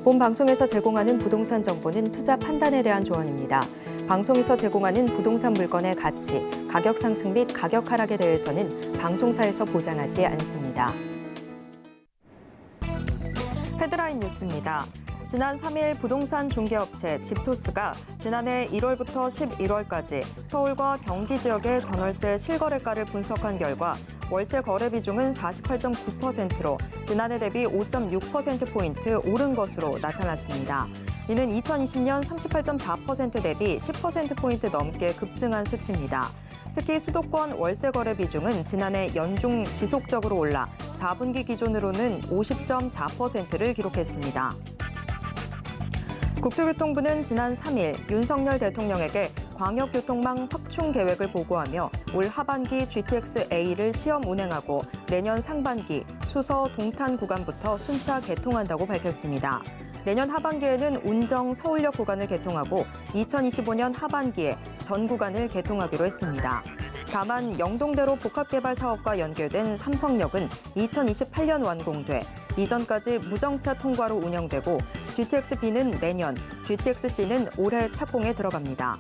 본 방송에서 제공하는 부동산 정보는 투자 판단에 대한 조언입니다. 방송에서 제공하는 부동산 물건의 가치, 가격 상승 및 가격 하락에 대해서는 방송사에서 보장하지 않습니다. 헤드라인 뉴스입니다. 지난 3일 부동산 중개업체 집토스가 지난해 1월부터 11월까지 서울과 경기 지역의 전월세 실거래가를 분석한 결과 월세 거래 비중은 48.9%로 지난해 대비 5.6%포인트 오른 것으로 나타났습니다. 이는 2020년 38.4% 대비 10%포인트 넘게 급증한 수치입니다. 특히 수도권 월세 거래 비중은 지난해 연중 지속적으로 올라 4분기 기준으로는 50.4%를 기록했습니다. 국토교통부는 지난 3일 윤석열 대통령에게 광역교통망 확충 계획을 보고하며 올 하반기 GTX-A를 시험 운행하고 내년 상반기 수서 동탄 구간부터 순차 개통한다고 밝혔습니다. 내년 하반기에는 운정 서울역 구간을 개통하고 2025년 하반기에 전 구간을 개통하기로 했습니다. 다만 영동대로 복합개발 사업과 연계된 삼성역은 2028년 완공돼 이전까지 무정차 통과로 운영되고 GTX-B는 내년, GTX-C는 올해 착공에 들어갑니다.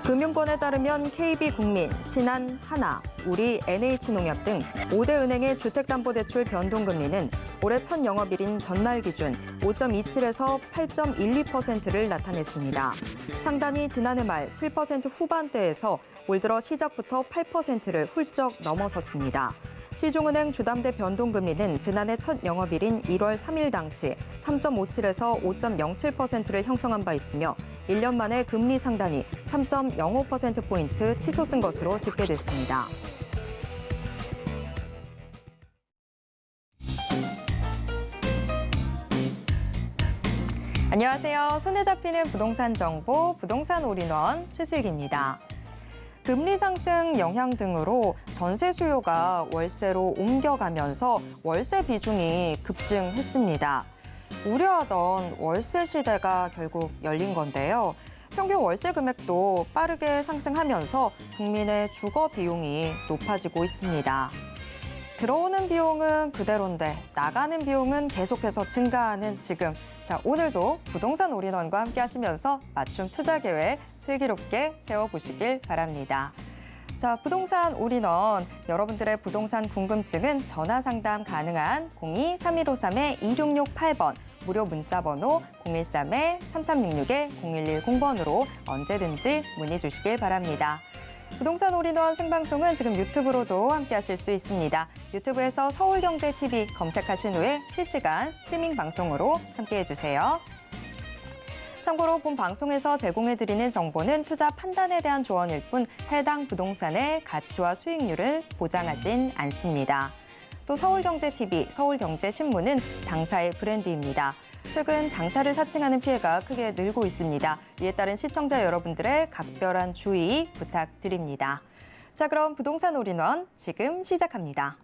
금융권에 따르면 KB국민, 신한, 하나, 우리, NH농협 등 5대 은행의 주택담보대출 변동금리는 올해 첫 영업일인 전날 기준 5.27에서 8.12%를 나타냈습니다. 상단이 지난해 말 7% 후반대에서 올 들어 시작부터 8%를 훌쩍 넘어섰습니다. 시중은행 주담대 변동금리는 지난해 첫 영업일인 1월 3일 당시 3.57에서 5.07%를 형성한 바 있으며 1년 만에 금리 상단이 3.05%포인트 치솟은 것으로 집계됐습니다. 안녕하세요. 손에 잡히는 부동산 정보, 부동산 올인원 최슬기입니다. 금리 상승 영향 등으로 전세 수요가 월세로 옮겨가면서 월세 비중이 급증했습니다. 우려하던 월세 시대가 결국 열린 건데요. 평균 월세 금액도 빠르게 상승하면서 국민의 주거 비용이 높아지고 있습니다. 들어오는 비용은 그대로인데 나가는 비용은 계속해서 증가하는 지금. 자, 오늘도 부동산 올인원과 함께 하시면서 맞춤 투자 계획 슬기롭게 세워보시길 바랍니다. 자, 부동산 올인원, 여러분들의 부동산 궁금증은 전화 상담 가능한 02-3153-2668번, 무료 문자 번호 013-3366-0110번으로 언제든지 문의 주시길 바랍니다. 부동산 올인원 생방송은 지금 유튜브로도 함께 하실 수 있습니다. 유튜브에서 서울경제TV 검색하신 후에 실시간 스트리밍 방송으로 함께해 주세요. 참고로 본 방송에서 제공해드리는 정보는 투자 판단에 대한 조언일 뿐 해당 부동산의 가치와 수익률을 보장하진 않습니다. 또 서울경제TV, 서울경제신문은 당사의 브랜드입니다. 최근 당사를 사칭하는 피해가 크게 늘고 있습니다. 이에 따른 시청자 여러분들의 각별한 주의 부탁드립니다. 자, 그럼 부동산 올인원 지금 시작합니다.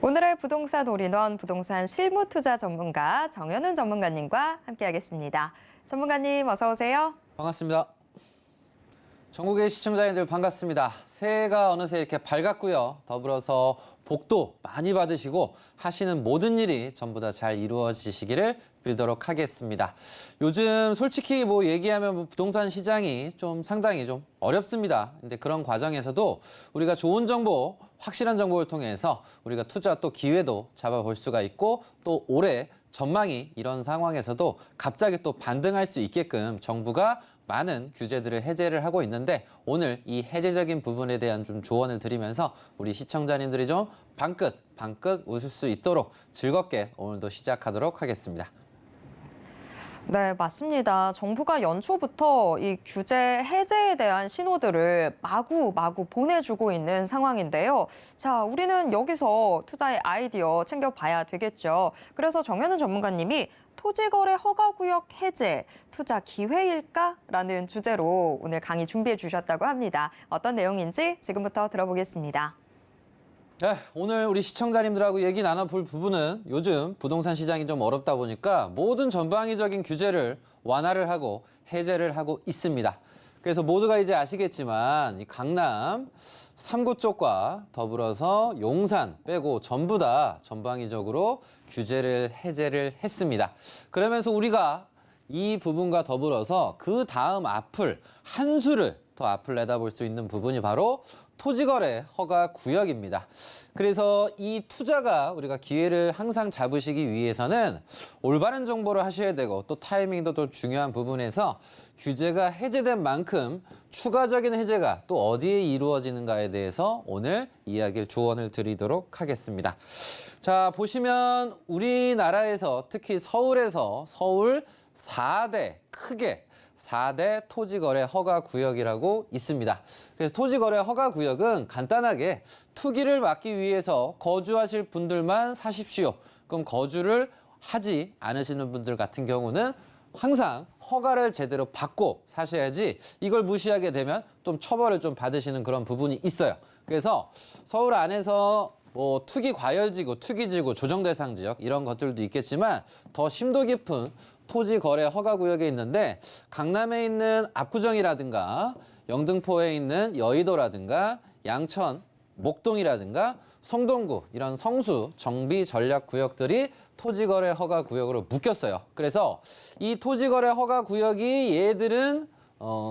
오늘의 부동산 올인원 부동산 실무 투자 전문가 정현훈 전문가님과 함께하겠습니다. 전문가님 어서 오세요. 반갑습니다. 전국의 시청자님들 반갑습니다. 새해가 어느새 이렇게 밝았고요. 더불어서 복도 많이 받으시고 하시는 모든 일이 전부 다 잘 이루어지시기를 빌도록 하겠습니다. 요즘 솔직히 뭐 얘기하면 부동산 시장이 좀 상당히 좀 어렵습니다. 근데 그런 과정에서도 우리가 좋은 정보, 확실한 정보를 통해서 우리가 투자 또 기회도 잡아볼 수가 있고 또 올해 전망이 이런 상황에서도 갑자기 또 반등할 수 있게끔 정부가 많은 규제들을 해제를 하고 있는데 오늘 이 해제적인 부분에 대한 좀 조언을 드리면서 우리 시청자님들이 좀 방긋 웃을 수 있도록 즐겁게 오늘도 시작하도록 하겠습니다. 네, 맞습니다. 정부가 연초부터 이 규제 해제에 대한 신호들을 마구 보내주고 있는 상황인데요. 자, 우리는 여기서 투자의 아이디어 챙겨봐야 되겠죠. 그래서 정현훈 전문가님이 토지거래 허가구역 해제, 투자 기회일까라는 주제로 오늘 강의 준비해 주셨다고 합니다. 어떤 내용인지 지금부터 들어보겠습니다. 네, 오늘 우리 시청자님들하고 얘기 나눠볼 부분은 요즘 부동산 시장이 좀 어렵다 보니까 모든 전방위적인 규제를 완화를 하고 해제를 하고 있습니다. 그래서 모두가 이제 아시겠지만 이 강남 3구 쪽과 더불어서 용산 빼고 전부 다 전방위적으로 규제를 해제를 했습니다. 그러면서 우리가 이 부분과 더불어서 그 다음 앞을 한 수를 더 앞을 내다볼 수 있는 부분이 바로 토지거래 허가 구역입니다. 그래서 이 투자가 우리가 기회를 항상 잡으시기 위해서는 올바른 정보를 하셔야 되고 또 타이밍도 또 중요한 부분에서 규제가 해제된 만큼 추가적인 해제가 또 어디에 이루어지는가에 대해서 오늘 이야기를 조언을 드리도록 하겠습니다. 자, 보시면 우리나라에서 특히 서울에서 서울 4대 크게 4대 토지거래 허가구역이라고 있습니다. 그래서 토지거래 허가구역은 간단하게 투기를 막기 위해서 거주하실 분들만 사십시오. 그럼 거주를 하지 않으시는 분들 같은 경우는 항상 허가를 제대로 받고 사셔야지 이걸 무시하게 되면 좀 처벌을 좀 받으시는 그런 부분이 있어요. 그래서 서울 안에서 뭐 투기 과열지구, 투기지구, 조정대상 지역 이런 것들도 있겠지만 더 심도 깊은 토지거래 허가구역에 있는데 강남에 있는 압구정이라든가 영등포에 있는 여의도라든가 양천, 목동이라든가 성동구 이런 성수 정비 전략 구역들이 토지거래 허가 구역으로 묶였어요. 그래서 이 토지거래 허가 구역이 얘들은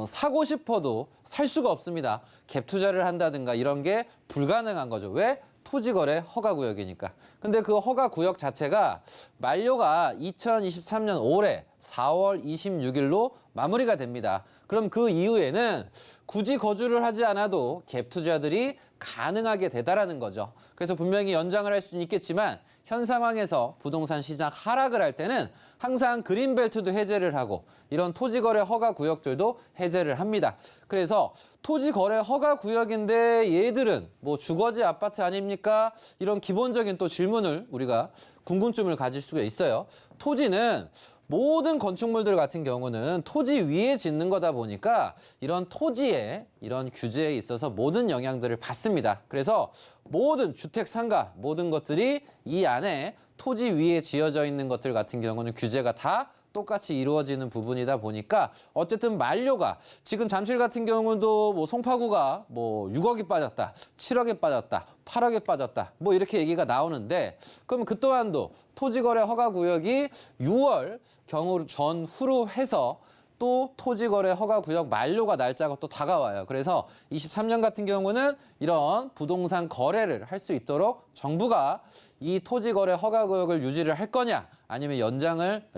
사고 싶어도 살 수가 없습니다. 갭 투자를 한다든가 이런 게 불가능한 거죠. 왜? 토지거래 허가구역이니까. 근데 그 허가구역 자체가 만료가 2023년 올해 4월 26일로 마무리가 됩니다. 그럼 그 이후에는 굳이 거주를 하지 않아도 갭 투자들이 가능하게 되다라는 거죠. 그래서 분명히 연장을 할 수는 있겠지만 현 상황에서 부동산 시장 하락을 할 때는 항상 그린벨트도 해제를 하고 이런 토지거래 허가구역들도 해제를 합니다. 그래서 토지거래 허가구역인데 얘들은 뭐 주거지 아파트 아닙니까? 이런 기본적인 또 질문을 우리가 궁금증을 가질 수가 있어요. 토지는 모든 건축물들 같은 경우는 토지 위에 짓는 거다 보니까 이런 토지에 이런 규제에 있어서 모든 영향들을 받습니다. 그래서 모든 주택 상가 모든 것들이 이 안에 토지 위에 지어져 있는 것들 같은 경우는 규제가 다 똑같이 이루어지는 부분이다 보니까 어쨌든 만료가 지금 잠실 같은 경우도 뭐 송파구가 뭐 6억이 빠졌다, 7억이 빠졌다, 8억이 빠졌다 뭐 이렇게 얘기가 나오는데 그럼 그 또한도 토지거래 허가구역이 6월 경우 전후로 해서 또 토지거래 허가구역 만료가 날짜가 또 다가와요. 그래서 23년 같은 경우는 이런 부동산 거래를 할 수 있도록 정부가 이 토지거래 허가구역을 유지를 할 거냐 아니면 연장을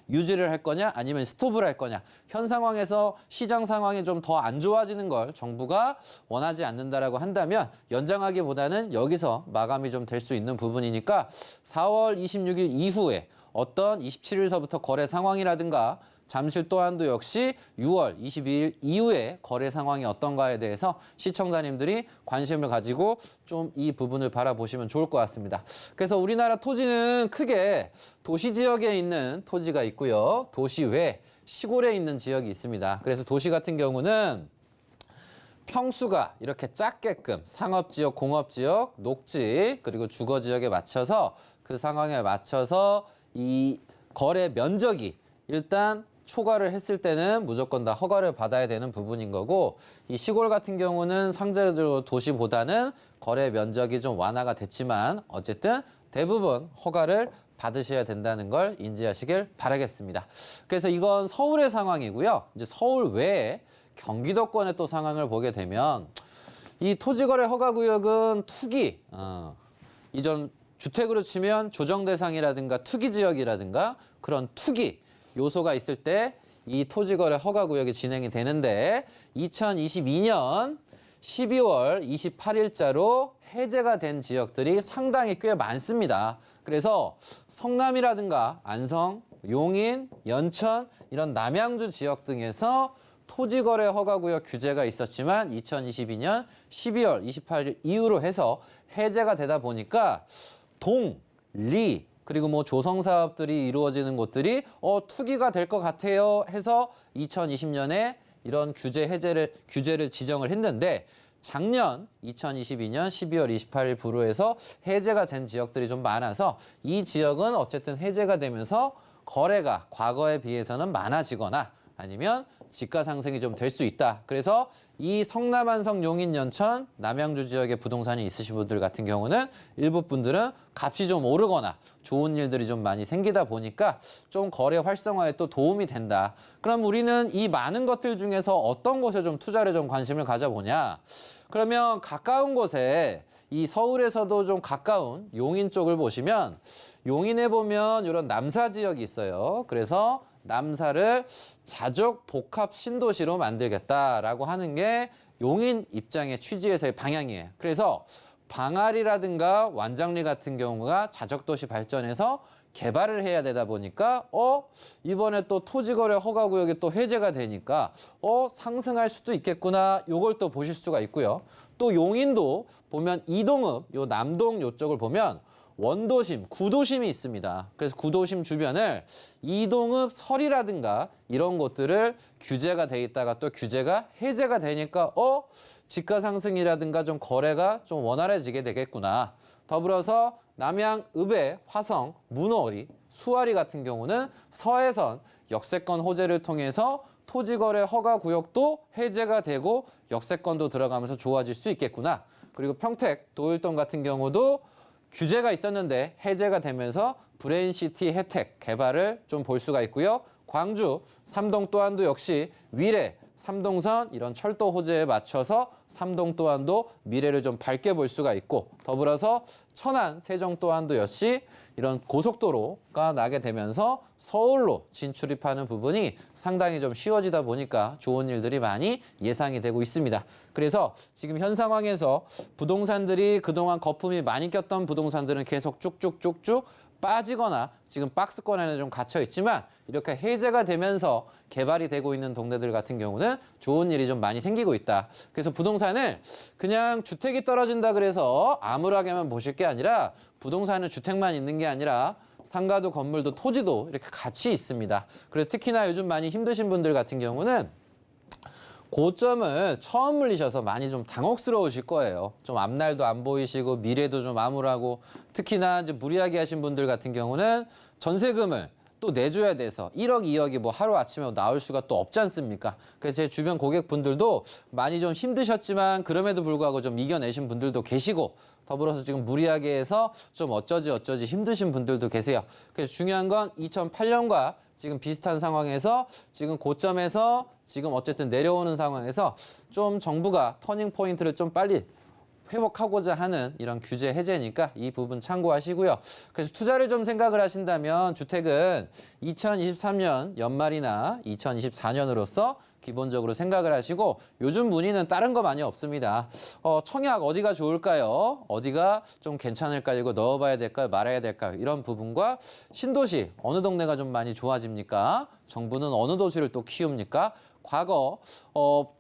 유지를 할 거냐 아니면 스톱을 할 거냐 현 상황에서 시장 상황이 좀 더 안 좋아지는 걸 정부가 원하지 않는다라고 한다면 연장하기보다는 여기서 마감이 좀 될 수 있는 부분이니까 4월 26일 이후에 어떤 27일서부터 거래 상황이라든가 잠실 또한도 역시 6월 22일 이후에 거래 상황이 어떤가에 대해서 시청자님들이 관심을 가지고 좀 이 부분을 바라보시면 좋을 것 같습니다. 그래서 우리나라 토지는 크게 도시 지역에 있는 토지가 있고요. 도시 외 시골에 있는 지역이 있습니다. 그래서 도시 같은 경우는 평수가 이렇게 작게끔 상업지역, 공업지역, 녹지 그리고 주거지역에 맞춰서 그 상황에 맞춰서 이 거래 면적이 일단 초과를 했을 때는 무조건 다 허가를 받아야 되는 부분인 거고 이 시골 같은 경우는 상대적으로 도시보다는 거래 면적이 좀 완화가 됐지만 어쨌든 대부분 허가를 받으셔야 된다는 걸 인지하시길 바라겠습니다. 그래서 이건 서울의 상황이고요. 이제 서울 외에 경기도권의 또 상황을 보게 되면 이 토지거래 허가구역은 투기, 이전 주택으로 치면 조정대상이라든가 투기지역이라든가 그런 투기 요소가 있을 때 이 토지거래 허가구역이 진행이 되는데 2022년 12월 28일자로 해제가 된 지역들이 상당히 꽤 많습니다. 그래서 성남이라든가 안성, 용인, 연천 이런 남양주 지역 등에서 토지거래 허가구역 규제가 있었지만 2022년 12월 28일 이후로 해서 해제가 되다 보니까 동, 리, 그리고 뭐 조성사업들이 이루어지는 곳들이 투기가 될 것 같아요 해서 2020년에 이런 규제를 지정을 했는데 작년 2022년 12월 28일 부로해서 해제가 된 지역들이 좀 많아서 이 지역은 어쨌든 해제가 되면서 거래가 과거에 비해서는 많아지거나 아니면 지가 상승이 좀 될 수 있다. 그래서 이 성남, 안성, 용인, 연천, 남양주 지역에 부동산이 있으신 분들 같은 경우는 일부 분들은 값이 좀 오르거나 좋은 일들이 좀 많이 생기다 보니까 좀 거래 활성화에 또 도움이 된다. 그럼 우리는 이 많은 것들 중에서 어떤 곳에 좀 투자를 좀 관심을 가져보냐? 그러면 가까운 곳에 이 서울에서도 좀 가까운 용인 쪽을 보시면 용인에 보면 이런 남사 지역이 있어요. 그래서 남사를 자족 복합 신도시로 만들겠다라고 하는 게 용인 입장의 취지에서의 방향이에요. 그래서 방알이라든가 완장리 같은 경우가 자족도시 발전해서 개발을 해야 되다 보니까 이번에 또 토지거래 허가구역이 또 해제가 되니까 상승할 수도 있겠구나. 요걸 또 보실 수가 있고요. 또 용인도 보면 이동읍, 요 남동 요쪽을 보면 원도심, 구도심이 있습니다. 그래서 구도심 주변을 이동읍 설이라든가 이런 곳들을 규제가 돼 있다가 또 규제가 해제가 되니까 지가 상승이라든가 좀 거래가 좀 원활해지게 되겠구나. 더불어서 남양읍의 화성, 문어리, 수아리 같은 경우는 서해선 역세권 호재를 통해서 토지거래 허가 구역도 해제가 되고 역세권도 들어가면서 좋아질 수 있겠구나. 그리고 평택, 도일동 같은 경우도 규제가 있었는데 해제가 되면서 브레인시티 혜택 개발을 좀 볼 수가 있고요. 광주, 삼동 또한도 역시 위례, 삼동선 이런 철도 호재에 맞춰서 삼동 또한도 미래를 좀 밝게 볼 수가 있고 더불어서 천안, 세종 또한도 역시 이런 고속도로가 나게 되면서 서울로 진출입하는 부분이 상당히 좀 쉬워지다 보니까 좋은 일들이 많이 예상이 되고 있습니다. 그래서 지금 현 상황에서 부동산들이 그동안 거품이 많이 꼈던 부동산들은 계속 쭉쭉쭉쭉 빠지거나 지금 박스권 안에 좀 갇혀 있지만 이렇게 해제가 되면서 개발이 되고 있는 동네들 같은 경우는 좋은 일이 좀 많이 생기고 있다. 그래서 부동산을 그냥 주택이 떨어진다 그래서 암울하게만 보실 게 아니라 부동산은 주택만 있는 게 아니라 상가도 건물도 토지도 이렇게 같이 있습니다. 그래서 특히나 요즘 많이 힘드신 분들 같은 경우는 고점을 처음 물리셔서 많이 좀 당혹스러우실 거예요. 좀 앞날도 안 보이시고 미래도 좀 암울하고 특히나 이제 무리하게 하신 분들 같은 경우는 전세금을 또 내줘야 돼서 1억, 2억이 뭐 하루아침에 나올 수가 또 없지 않습니까? 그래서 제 주변 고객분들도 많이 좀 힘드셨지만 그럼에도 불구하고 좀 이겨내신 분들도 계시고 더불어서 지금 무리하게 해서 좀 어쩌지 힘드신 분들도 계세요. 그래서 중요한 건 2008년과 지금 비슷한 상황에서 지금 고점에서 지금 어쨌든 내려오는 상황에서 좀 정부가 터닝 포인트를 좀 빨리 회복하고자 하는 이런 규제 해제니까 이 부분 참고하시고요. 그래서 투자를 좀 생각을 하신다면 주택은 2023년 연말이나 2024년으로서 기본적으로 생각을 하시고 요즘 문의는 다른 거 많이 없습니다. 청약 어디가 좋을까요? 어디가 좀 괜찮을까요? 이거 넣어봐야 될까요? 말아야 될까요? 이런 부분과 신도시 어느 동네가 좀 많이 좋아집니까? 정부는 어느 도시를 또 키웁니까? 과거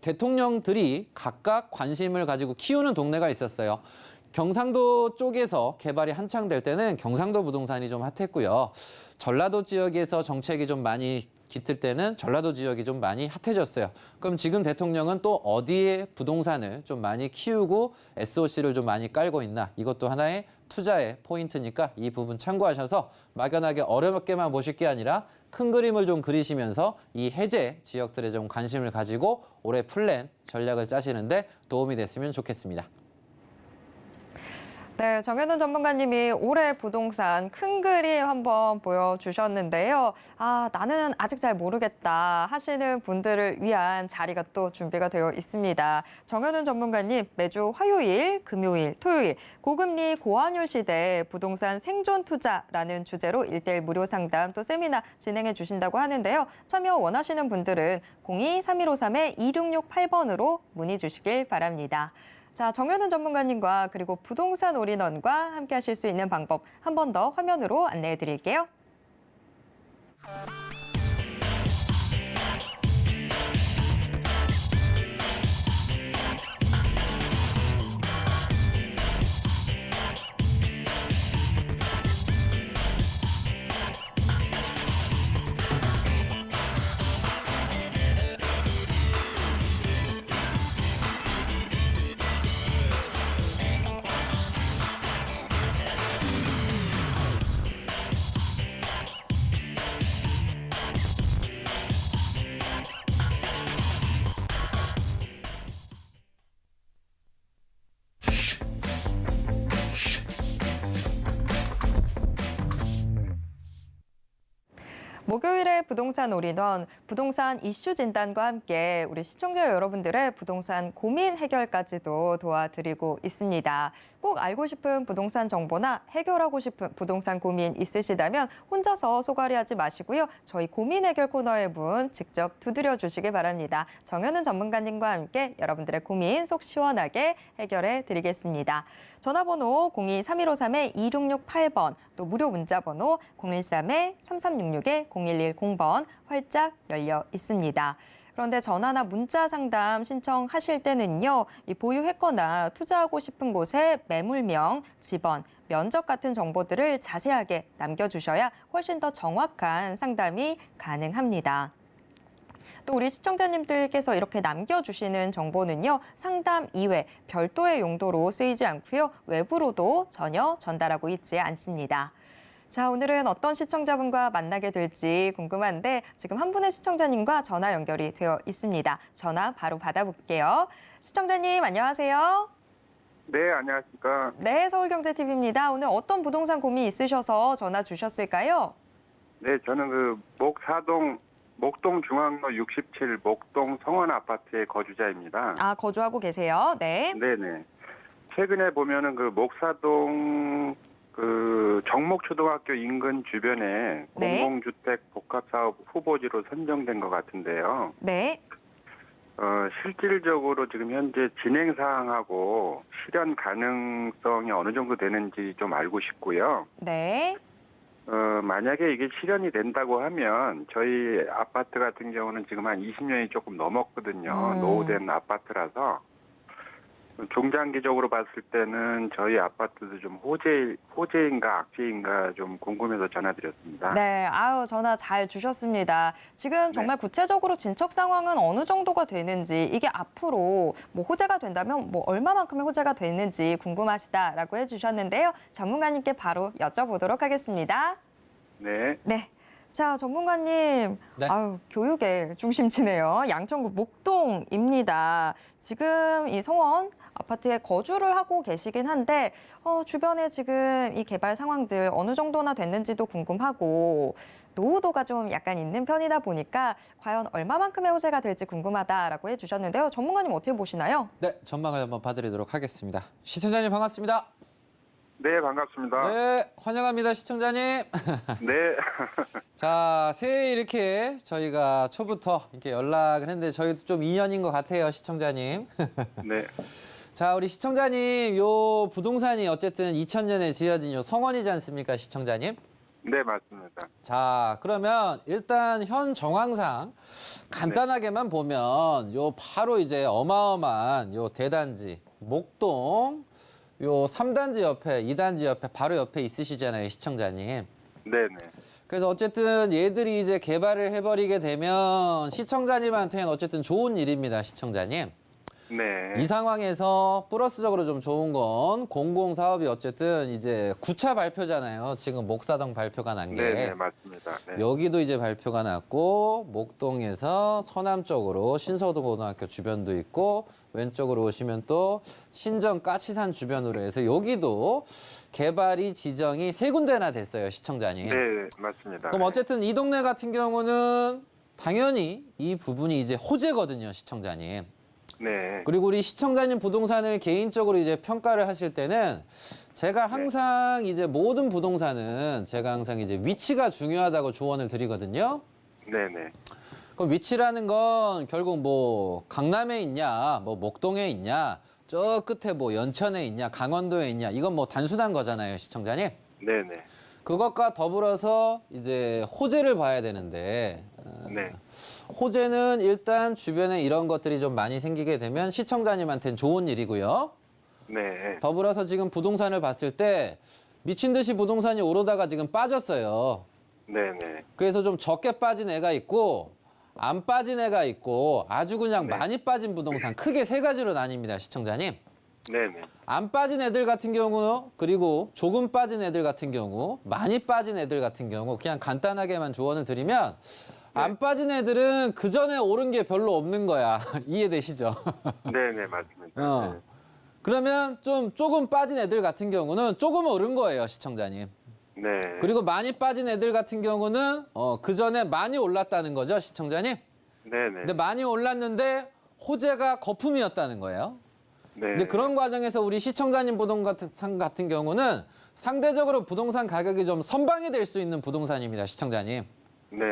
대통령들이 각각 관심을 가지고 키우는 동네가 있었어요. 경상도 쪽에서 개발이 한창 될 때는 경상도 부동산이 좀 핫했고요. 전라도 지역에서 정책이 좀 많이 깃들 때는 전라도 지역이 좀 많이 핫해졌어요. 그럼 지금 대통령은 또 어디에 부동산을 좀 많이 키우고 SOC를 좀 많이 깔고 있나? 이것도 하나의 투자의 포인트니까 이 부분 참고하셔서 막연하게 어렵게만 보실 게 아니라 큰 그림을 좀 그리시면서 이 해제 지역들에 좀 관심을 가지고 올해 플랜 전략을 짜시는데 도움이 됐으면 좋겠습니다. 네, 정현훈 전문가님이 올해 부동산 큰 그림 한번 보여주셨는데요. 나는 아직 잘 모르겠다 하시는 분들을 위한 자리가 또 준비가 되어 있습니다. 정현훈 전문가님 매주 화요일, 금요일, 토요일 고금리 고환율 시대 부동산 생존 투자라는 주제로 1:1 무료 상담 또 세미나 진행해 주신다고 하는데요. 참여 원하시는 분들은 02-3153-2668번으로 문의 주시길 바랍니다. 자, 정현훈 전문가님과 그리고 부동산 올인원과 함께 하실 수 있는 방법 한 번 더 화면으로 안내해 드릴게요. 목요일에 부동산 올인원, 부동산 이슈 진단과 함께 우리 시청자 여러분들의 부동산 고민 해결까지도 도와드리고 있습니다. 꼭 알고 싶은 부동산 정보나 해결하고 싶은 부동산 고민 있으시다면 혼자서 소갈이하지 마시고요. 저희 고민 해결 코너의 문 직접 두드려 주시기 바랍니다. 정현은 전문가님과 함께 여러분들의 고민 속 시원하게 해결해 드리겠습니다. 전화번호 02-3153-2668번, 또 무료 문자번호 013-3366-0110번 활짝 열려 있습니다. 그런데 전화나 문자 상담 신청하실 때는요, 이 보유했거나 투자하고 싶은 곳의 매물명, 지번, 면적 같은 정보들을 자세하게 남겨주셔야 훨씬 더 정확한 상담이 가능합니다. 또 우리 시청자님들께서 이렇게 남겨주시는 정보는요, 상담 이외 별도의 용도로 쓰이지 않고요, 외부로도 전혀 전달하고 있지 않습니다. 자, 오늘은 어떤 시청자분과 만나게 될지 궁금한데 지금 한 분의 시청자님과 전화 연결이 되어 있습니다. 전화 바로 받아볼게요. 시청자님 안녕하세요. 네, 안녕하십니까. 네, 서울경제TV입니다. 오늘 어떤 부동산 고민 있으셔서 전화 주셨을까요? 네, 저는 목동 중앙로 67 목동 성원 아파트의 거주자입니다. 아, 거주하고 계세요. 네. 네네. 최근에 보면은 목사동 정목초등학교 인근 주변에 네. 공공주택 복합사업 후보지로 선정된 것 같은데요. 네. 실질적으로 지금 현재 진행 사항하고 실현 가능성이 어느 정도 되는지 좀 알고 싶고요. 네. 만약에 이게 실현이 된다고 하면 저희 아파트 같은 경우는 지금 한 20년이 조금 넘었거든요. 노후된 아파트라서 중장기적으로 봤을 때는 저희 아파트도 좀 호재인가 악재인가 좀 궁금해서 전화드렸습니다. 네, 아유, 전화 잘 주셨습니다. 지금 정말 구체적으로 진척 상황은 어느 정도가 되는지, 이게 앞으로 뭐 호재가 된다면 뭐 얼마만큼의 호재가 되는지 궁금하시다라고 해주셨는데요. 전문가님께 바로 여쭤보도록 하겠습니다. 네. 네. 자, 전문가님, 네. 아유, 교육의 중심지네요. 양천구 목동입니다. 지금 이 성원 아파트에 거주를 하고 계시긴 한데 주변에 지금 이 개발 상황들 어느 정도나 됐는지도 궁금하고 노후도가 좀 약간 있는 편이다 보니까 과연 얼마만큼의 호재가 될지 궁금하다라고 해주셨는데요. 전문가님 어떻게 보시나요? 네, 전망을 한번 봐드리도록 하겠습니다. 시청자님 반갑습니다. 네, 반갑습니다. 네, 환영합니다, 시청자님. 네. 자, 새해 이렇게 저희가 초부터 이렇게 연락을 했는데 저희도 좀 인연인 것 같아요, 시청자님. 네. 자, 우리 시청자님, 요 부동산이 어쨌든 2000년에 지어진 요 성원이지 않습니까, 시청자님? 네, 맞습니다. 자, 그러면 일단 현 정황상 간단하게만 보면 요 바로 이제 어마어마한 요 대단지, 목동, 요 3단지 옆에, 2단지 옆에 바로 옆에 있으시잖아요, 시청자님. 네네. 그래서 어쨌든 얘들이 이제 개발을 해버리게 되면 시청자님한테는 어쨌든 좋은 일입니다, 시청자님. 네. 이 상황에서 플러스적으로 좀 좋은 건 공공사업이 어쨌든 이제 9차 발표잖아요. 지금 목사동 발표가 난 게. 네네, 맞습니다. 네. 여기도 이제 발표가 났고 목동에서 서남쪽으로 신서고등학교 주변도 있고 왼쪽으로 오시면 또 신정 까치산 주변으로 해서 여기도 개발이 지정이 3군데나 됐어요, 시청자님. 네, 맞습니다. 그럼 어쨌든 이 동네 같은 경우는 당연히 이 부분이 이제 호재거든요, 시청자님. 네. 그리고 우리 시청자님 부동산을 개인적으로 이제 평가를 하실 때는 제가 항상 이제 모든 부동산은 제가 항상 이제 위치가 중요하다고 조언을 드리거든요. 네네. 그럼 위치라는 건 결국 뭐 강남에 있냐, 뭐 목동에 있냐, 저 끝에 뭐 연천에 있냐, 강원도에 있냐, 이건 뭐 단순한 거잖아요, 시청자님. 네네. 그것과 더불어서 이제 호재를 봐야 되는데 네. 호재는 일단 주변에 이런 것들이 좀 많이 생기게 되면 시청자님한테는 좋은 일이고요. 네. 더불어서 지금 부동산을 봤을 때 미친 듯이 부동산이 오르다가 지금 빠졌어요. 네네. 그래서 좀 적게 빠진 애가 있고 안 빠진 애가 있고 아주 그냥 네. 많이 빠진 부동산 크게 3가지로 나뉩니다, 시청자님. 네네. 안 빠진 애들 같은 경우, 그리고 조금 빠진 애들 같은 경우, 많이 빠진 애들 같은 경우 그냥 간단하게만 조언을 드리면 안 빠진 애들은 그 전에 오른 게 별로 없는 거야. 이해되시죠? 네네, 맞습니다. 어. 네. 그러면 좀 조금 빠진 애들 같은 경우는 조금 오른 거예요, 시청자님. 네. 그리고 많이 빠진 애들 같은 경우는 그 전에 많이 올랐다는 거죠, 시청자님. 네네. 근데 많이 올랐는데 호재가 거품이었다는 거예요. 네. 이제 그런 과정에서 우리 시청자님 부동산 같은 경우는 상대적으로 부동산 가격이 좀 선방이 될 수 있는 부동산입니다, 시청자님. 네.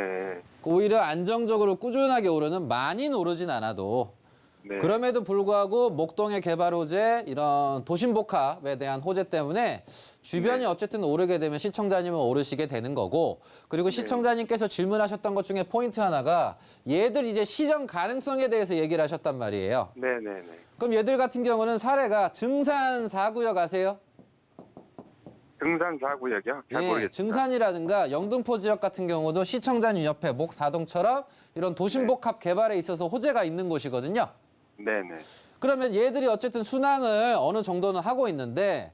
오히려 안정적으로 꾸준하게 오르는 많이는 오르진 않아도 네. 그럼에도 불구하고 목동의 개발 호재, 이런 도심 복합에 대한 호재 때문에 주변이 네. 어쨌든 오르게 되면 시청자님은 오르시게 되는 거고, 그리고 시청자님께서 질문하셨던 것 중에 포인트 하나가 얘들 이제 실현 가능성에 대해서 얘기를 하셨단 말이에요. 네네네. 그럼 얘들 같은 경우는 사례가 증산 4구역 아세요? 등산 4구역이요? 잘 모르겠습니다. 예, 증산이라든가 영등포 지역 같은 경우도 시청자님 옆에 목사동처럼 이런 도심복합 개발에 있어서 호재가 있는 곳이거든요. 네네. 그러면 얘들이 어쨌든 순항을 어느 정도는 하고 있는데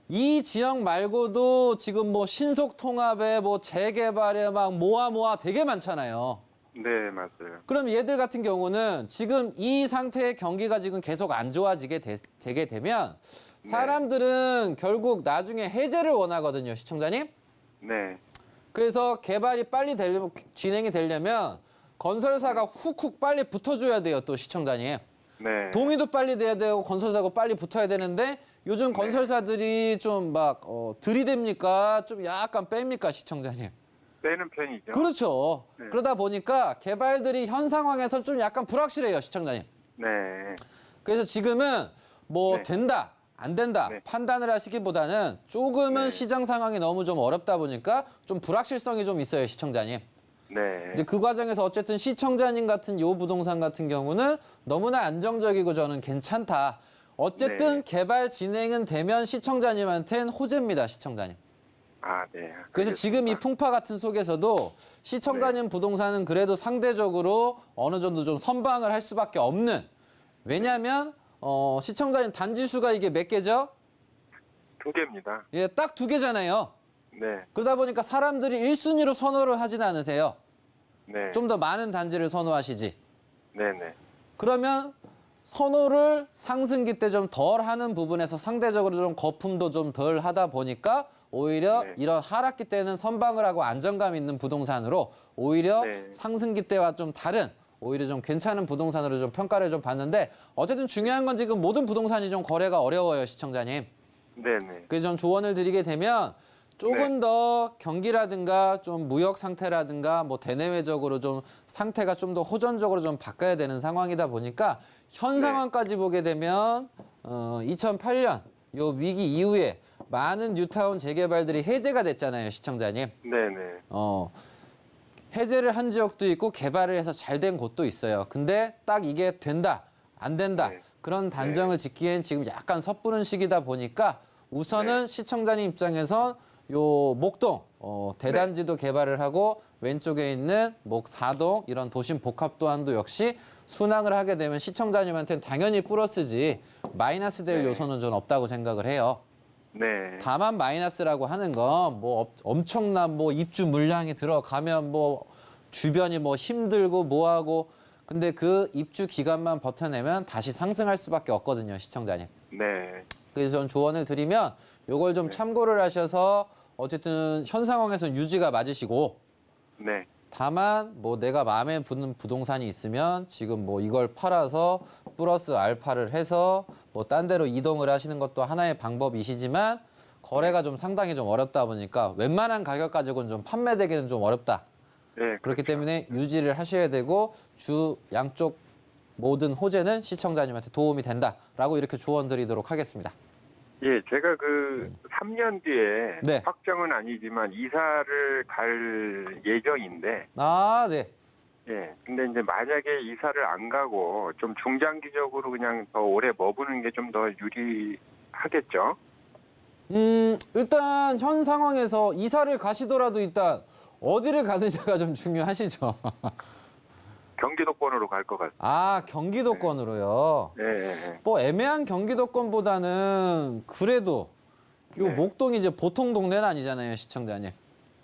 이 지역 말고도 지금 뭐 신속통합에 뭐 재개발에 막 모아 되게 많잖아요. 네, 맞아요. 그럼 얘들 같은 경우는 지금 이 상태의 경기가 지금 계속 안 좋아지게 되게 되면 사람들은 결국 나중에 해제를 원하거든요, 시청자님. 네. 그래서 개발이 빨리 진행이 되려면 건설사가 훅훅 빨리 붙어줘야 돼요, 또 시청자님. 네. 동의도 빨리 돼야 되고 건설사가 빨리 붙어야 되는데 요즘 건설사들이 좀 막 들이댑니까? 좀 약간 뺍니까, 시청자님? 빼는 편이죠. 그렇죠. 네. 그러다 보니까 개발들이 현 상황에서 좀 약간 불확실해요, 시청자님. 네. 그래서 지금은 뭐 네. 된다, 안 된다 네. 판단을 하시기보다는 조금은 네. 시장 상황이 너무 좀 어렵다 보니까 좀 불확실성이 좀 있어요, 시청자님. 네. 이제 그 과정에서 어쨌든 시청자님 같은 요 부동산 같은 경우는 너무나 안정적이고 저는 괜찮다. 어쨌든 네. 개발 진행은 되면 시청자님한테는 호재입니다, 시청자님. 아, 네. 그래서 지금 이 알겠습니다. 풍파 같은 속에서도 시청자님 부동산은 그래도 상대적으로 어느 정도 좀 선방을 할 수밖에 없는, 왜냐하면 시청자님 단지 수가 이게 몇 개죠? 2개입니다. 예, 딱 2개잖아요. 네. 그러다 보니까 사람들이 1순위로 선호를 하진 않으세요. 네. 좀 더 많은 단지를 선호하시지. 네네. 그러면 선호를 상승기 때 좀 덜 하는 부분에서 상대적으로 좀 거품도 좀 덜 하다 보니까 오히려 네. 이런 하락기 때는 선방을 하고 안정감 있는 부동산으로 오히려 네. 상승기 때와 좀 다른 오히려 좀 괜찮은 부동산으로 좀 평가를 좀 받는데 어쨌든 중요한 건 지금 모든 부동산이 좀 거래가 어려워요, 시청자님. 네네. 그래서 좀 조언을 드리게 되면 조금 더 경기라든가 좀 무역 상태라든가 뭐 대내외적으로 좀 상태가 좀 더 호전적으로 좀 바꿔야 되는 상황이다 보니까 현 상황까지 보게 되면 2008년 요 위기 이후에 많은 뉴타운 재개발들이 해제가 됐잖아요, 시청자님. 네네. 해제를 한 지역도 있고 개발을 해서 잘 된 곳도 있어요. 근데 딱 이게 된다, 안 된다 네. 그런 단정을 짓기엔 지금 약간 섣부른 시기다 보니까 우선은 시청자님 입장에선 요 목동 대단지도 개발을 하고 왼쪽에 있는 목사동 이런 도심 복합 도안도 역시 순항을 하게 되면 시청자님한테는 당연히 플러스지 마이너스 될 네. 요소는 좀 없다고 생각을 해요. 네. 다만 마이너스라고 하는 건 뭐 엄청난 뭐 입주 물량이 들어가면 뭐 주변이 뭐 힘들고 뭐하고 근데 그 입주 기간만 버텨내면 다시 상승할 수밖에 없거든요, 시청자님. 네. 그래서 전 조언을 드리면 요걸 좀 참고를 하셔서 어쨌든 현 상황에서 유지가 맞으시고 네. 다만 뭐 내가 마음에 드는 부동산이 있으면 지금 뭐 이걸 팔아서 플러스 알파를 해서 뭐 딴 데로 이동을 하시는 것도 하나의 방법이시지만 거래가 좀 상당히 좀 어렵다 보니까 웬만한 가격 가지고는 좀 판매되기는 좀 어렵다. 네. 그렇기 그렇죠. 때문에 유지를 하셔야 되고 주 양쪽 모든 호재는 시청자님한테 도움이 된다라고 이렇게 조언 드리도록 하겠습니다. 예, 제가 그 3년 뒤에 네. 확정은 아니지만 이사를 갈 예정인데, 아, 네. 예, 근데 이제 만약에 이사를 안 가고 좀 중장기적으로 그냥 더 오래 머무는 게 좀 더 유리하겠죠? 일단 현 상황에서 이사를 가시더라도 일단 어디를 가느냐가 좀 중요하시죠. 경기도권으로 갈 것 같습니다. 아, 경기도권으로요. 예, 예, 예. 뭐 애매한 경기도권보다는 그래도 요 네. 목동이 이제 보통 동네는 아니잖아요, 시청자님.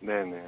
네네.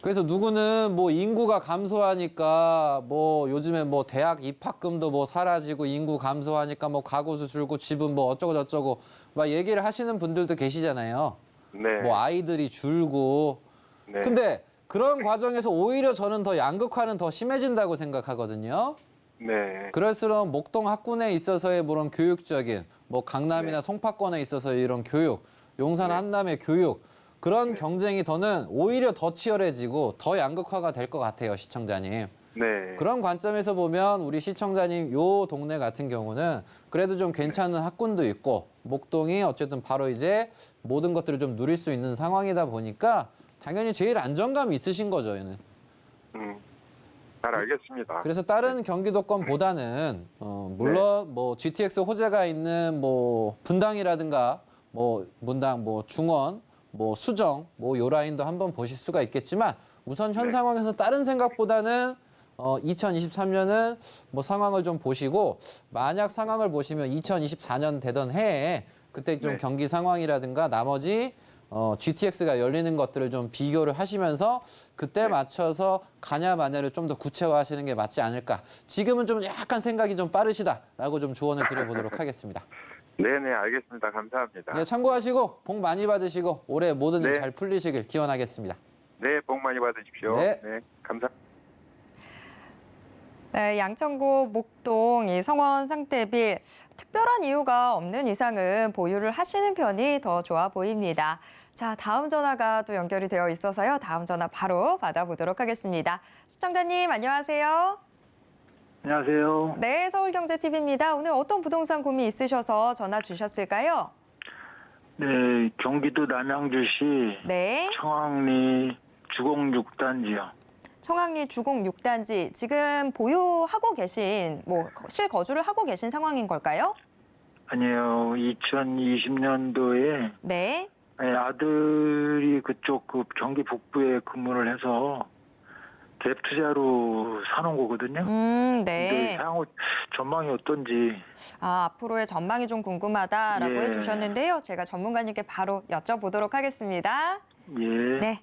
그래서 누구는 뭐 인구가 감소하니까 뭐 요즘에 뭐 대학 입학금도 뭐 사라지고 인구 감소하니까 뭐 가구수 줄고 집은 뭐 어쩌고 저쩌고 막 얘기를 하시는 분들도 계시잖아요. 네. 뭐 아이들이 줄고. 네. 근데 그런 과정에서 오히려 저는 더 양극화는 더 심해진다고 생각하거든요. 네. 그럴수록 목동 학군에 있어서의 그런 교육적인 뭐 강남이나 네. 송파권에 있어서 이런 교육, 용산 네. 한남의 교육 그런 네. 경쟁이 더는 오히려 더 치열해지고 더 양극화가 될 것 같아요, 시청자님. 네. 그런 관점에서 보면 우리 시청자님 요 동네 같은 경우는 그래도 좀 괜찮은 학군도 있고 목동이 어쨌든 바로 이제 모든 것들을 좀 누릴 수 있는 상황이다 보니까 당연히 제일 안정감이 있으신 거죠, 얘는. 잘 알겠습니다. 그래서 다른 경기도권보다는 물론 뭐 GTX 호재가 있는 뭐 분당이라든가 뭐 문당, 뭐 중원, 뭐 수정, 뭐 요 라인도 한번 보실 수가 있겠지만 우선 현 네. 상황에서 다른 생각보다는 2023년은 뭐 상황을 좀 보시고 만약 상황을 보시면 2024년 되던 해에 그때 좀 네. 경기 상황이라든가 나머지 GTX가 열리는 것들을 좀 비교를 하시면서 그때 네. 맞춰서 가냐 마냐를 좀 더 구체화하시는 게 맞지 않을까. 지금은 좀 약간 생각이 좀 빠르시다라고 좀 조언을 드려보도록 하겠습니다. 네네, 알겠습니다. 감사합니다. 네, 참고하시고 복 많이 받으시고 올해 모든 일 네. 잘 풀리시길 기원하겠습니다. 네, 복 많이 받으십시오. 네. 감사합니다. 네, 양천구 목동 이 성원 상태빌 특별한 이유가 없는 이상은 보유를 하시는 편이 더 좋아 보입니다. 자, 다음 전화가 또 연결이 되어 있어서요. 다음 전화 바로 받아보도록 하겠습니다. 시청자님 안녕하세요. 안녕하세요. 네, 서울경제TV입니다. 오늘 어떤 부동산 고민 있으셔서 전화 주셨을까요? 네, 경기도 남양주시 네, 청왕리 주공 6단지요. 청왕리 주공 6단지 지금 보유하고 계신 뭐 실거주를 하고 계신 상황인 걸까요? 아니에요. 2020년도에 네. 아들이 그쪽 그 경기 북부에 근무를 해서 갭 투자로 사놓은 거거든요. 근데 네. 향후 전망이 어떤지. 앞으로의 전망이 좀 궁금하다라고 예. 해주셨는데요. 제가 전문가님께 바로 여쭤보도록 하겠습니다. 예. 네.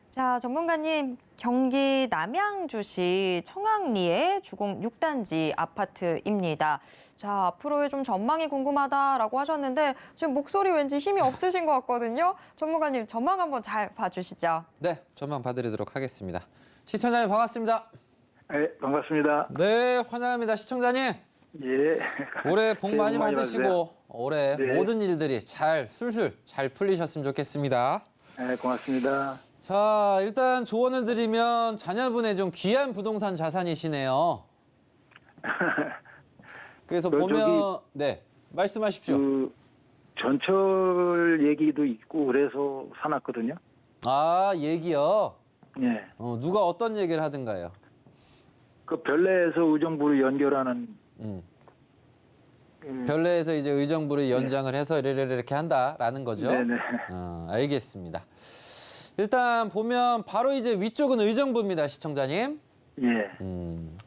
자, 전문가님, 경기 남양주시 청왕리의 주공 6단지 아파트입니다. 자, 앞으로의 좀 전망이 궁금하다라고 하셨는데 지금 목소리 왠지 힘이 없으신 것 같거든요. 전문가님, 전망 한번 잘 봐주시죠. 네, 전망 봐드리도록 하겠습니다. 시청자님 반갑습니다. 네, 반갑습니다. 네, 환영합니다. 시청자님. 예. 올해 복 새해 많이 복 많이 받으시고 받으세요. 올해 네. 모든 일들이 술술 잘 풀리셨으면 좋겠습니다. 네, 고맙습니다. 자, 일단 조언을 드리면 자녀분의 좀 귀한 부동산 자산이시네요. 그래서 보면 네, 말씀하십시오. 그 전철 얘기도 있고 그래서 사놨거든요. 얘기요. 예. 누가 어떤 얘기를 하든가요? 그 별내에서 의정부를 연결하는 별내에서 이제 의정부를 연장을 해서 이렇게 한다라는 거죠. 네네. 알겠습니다. 일단 보면 바로 이제 위쪽은 의정부입니다, 시청자님. 예.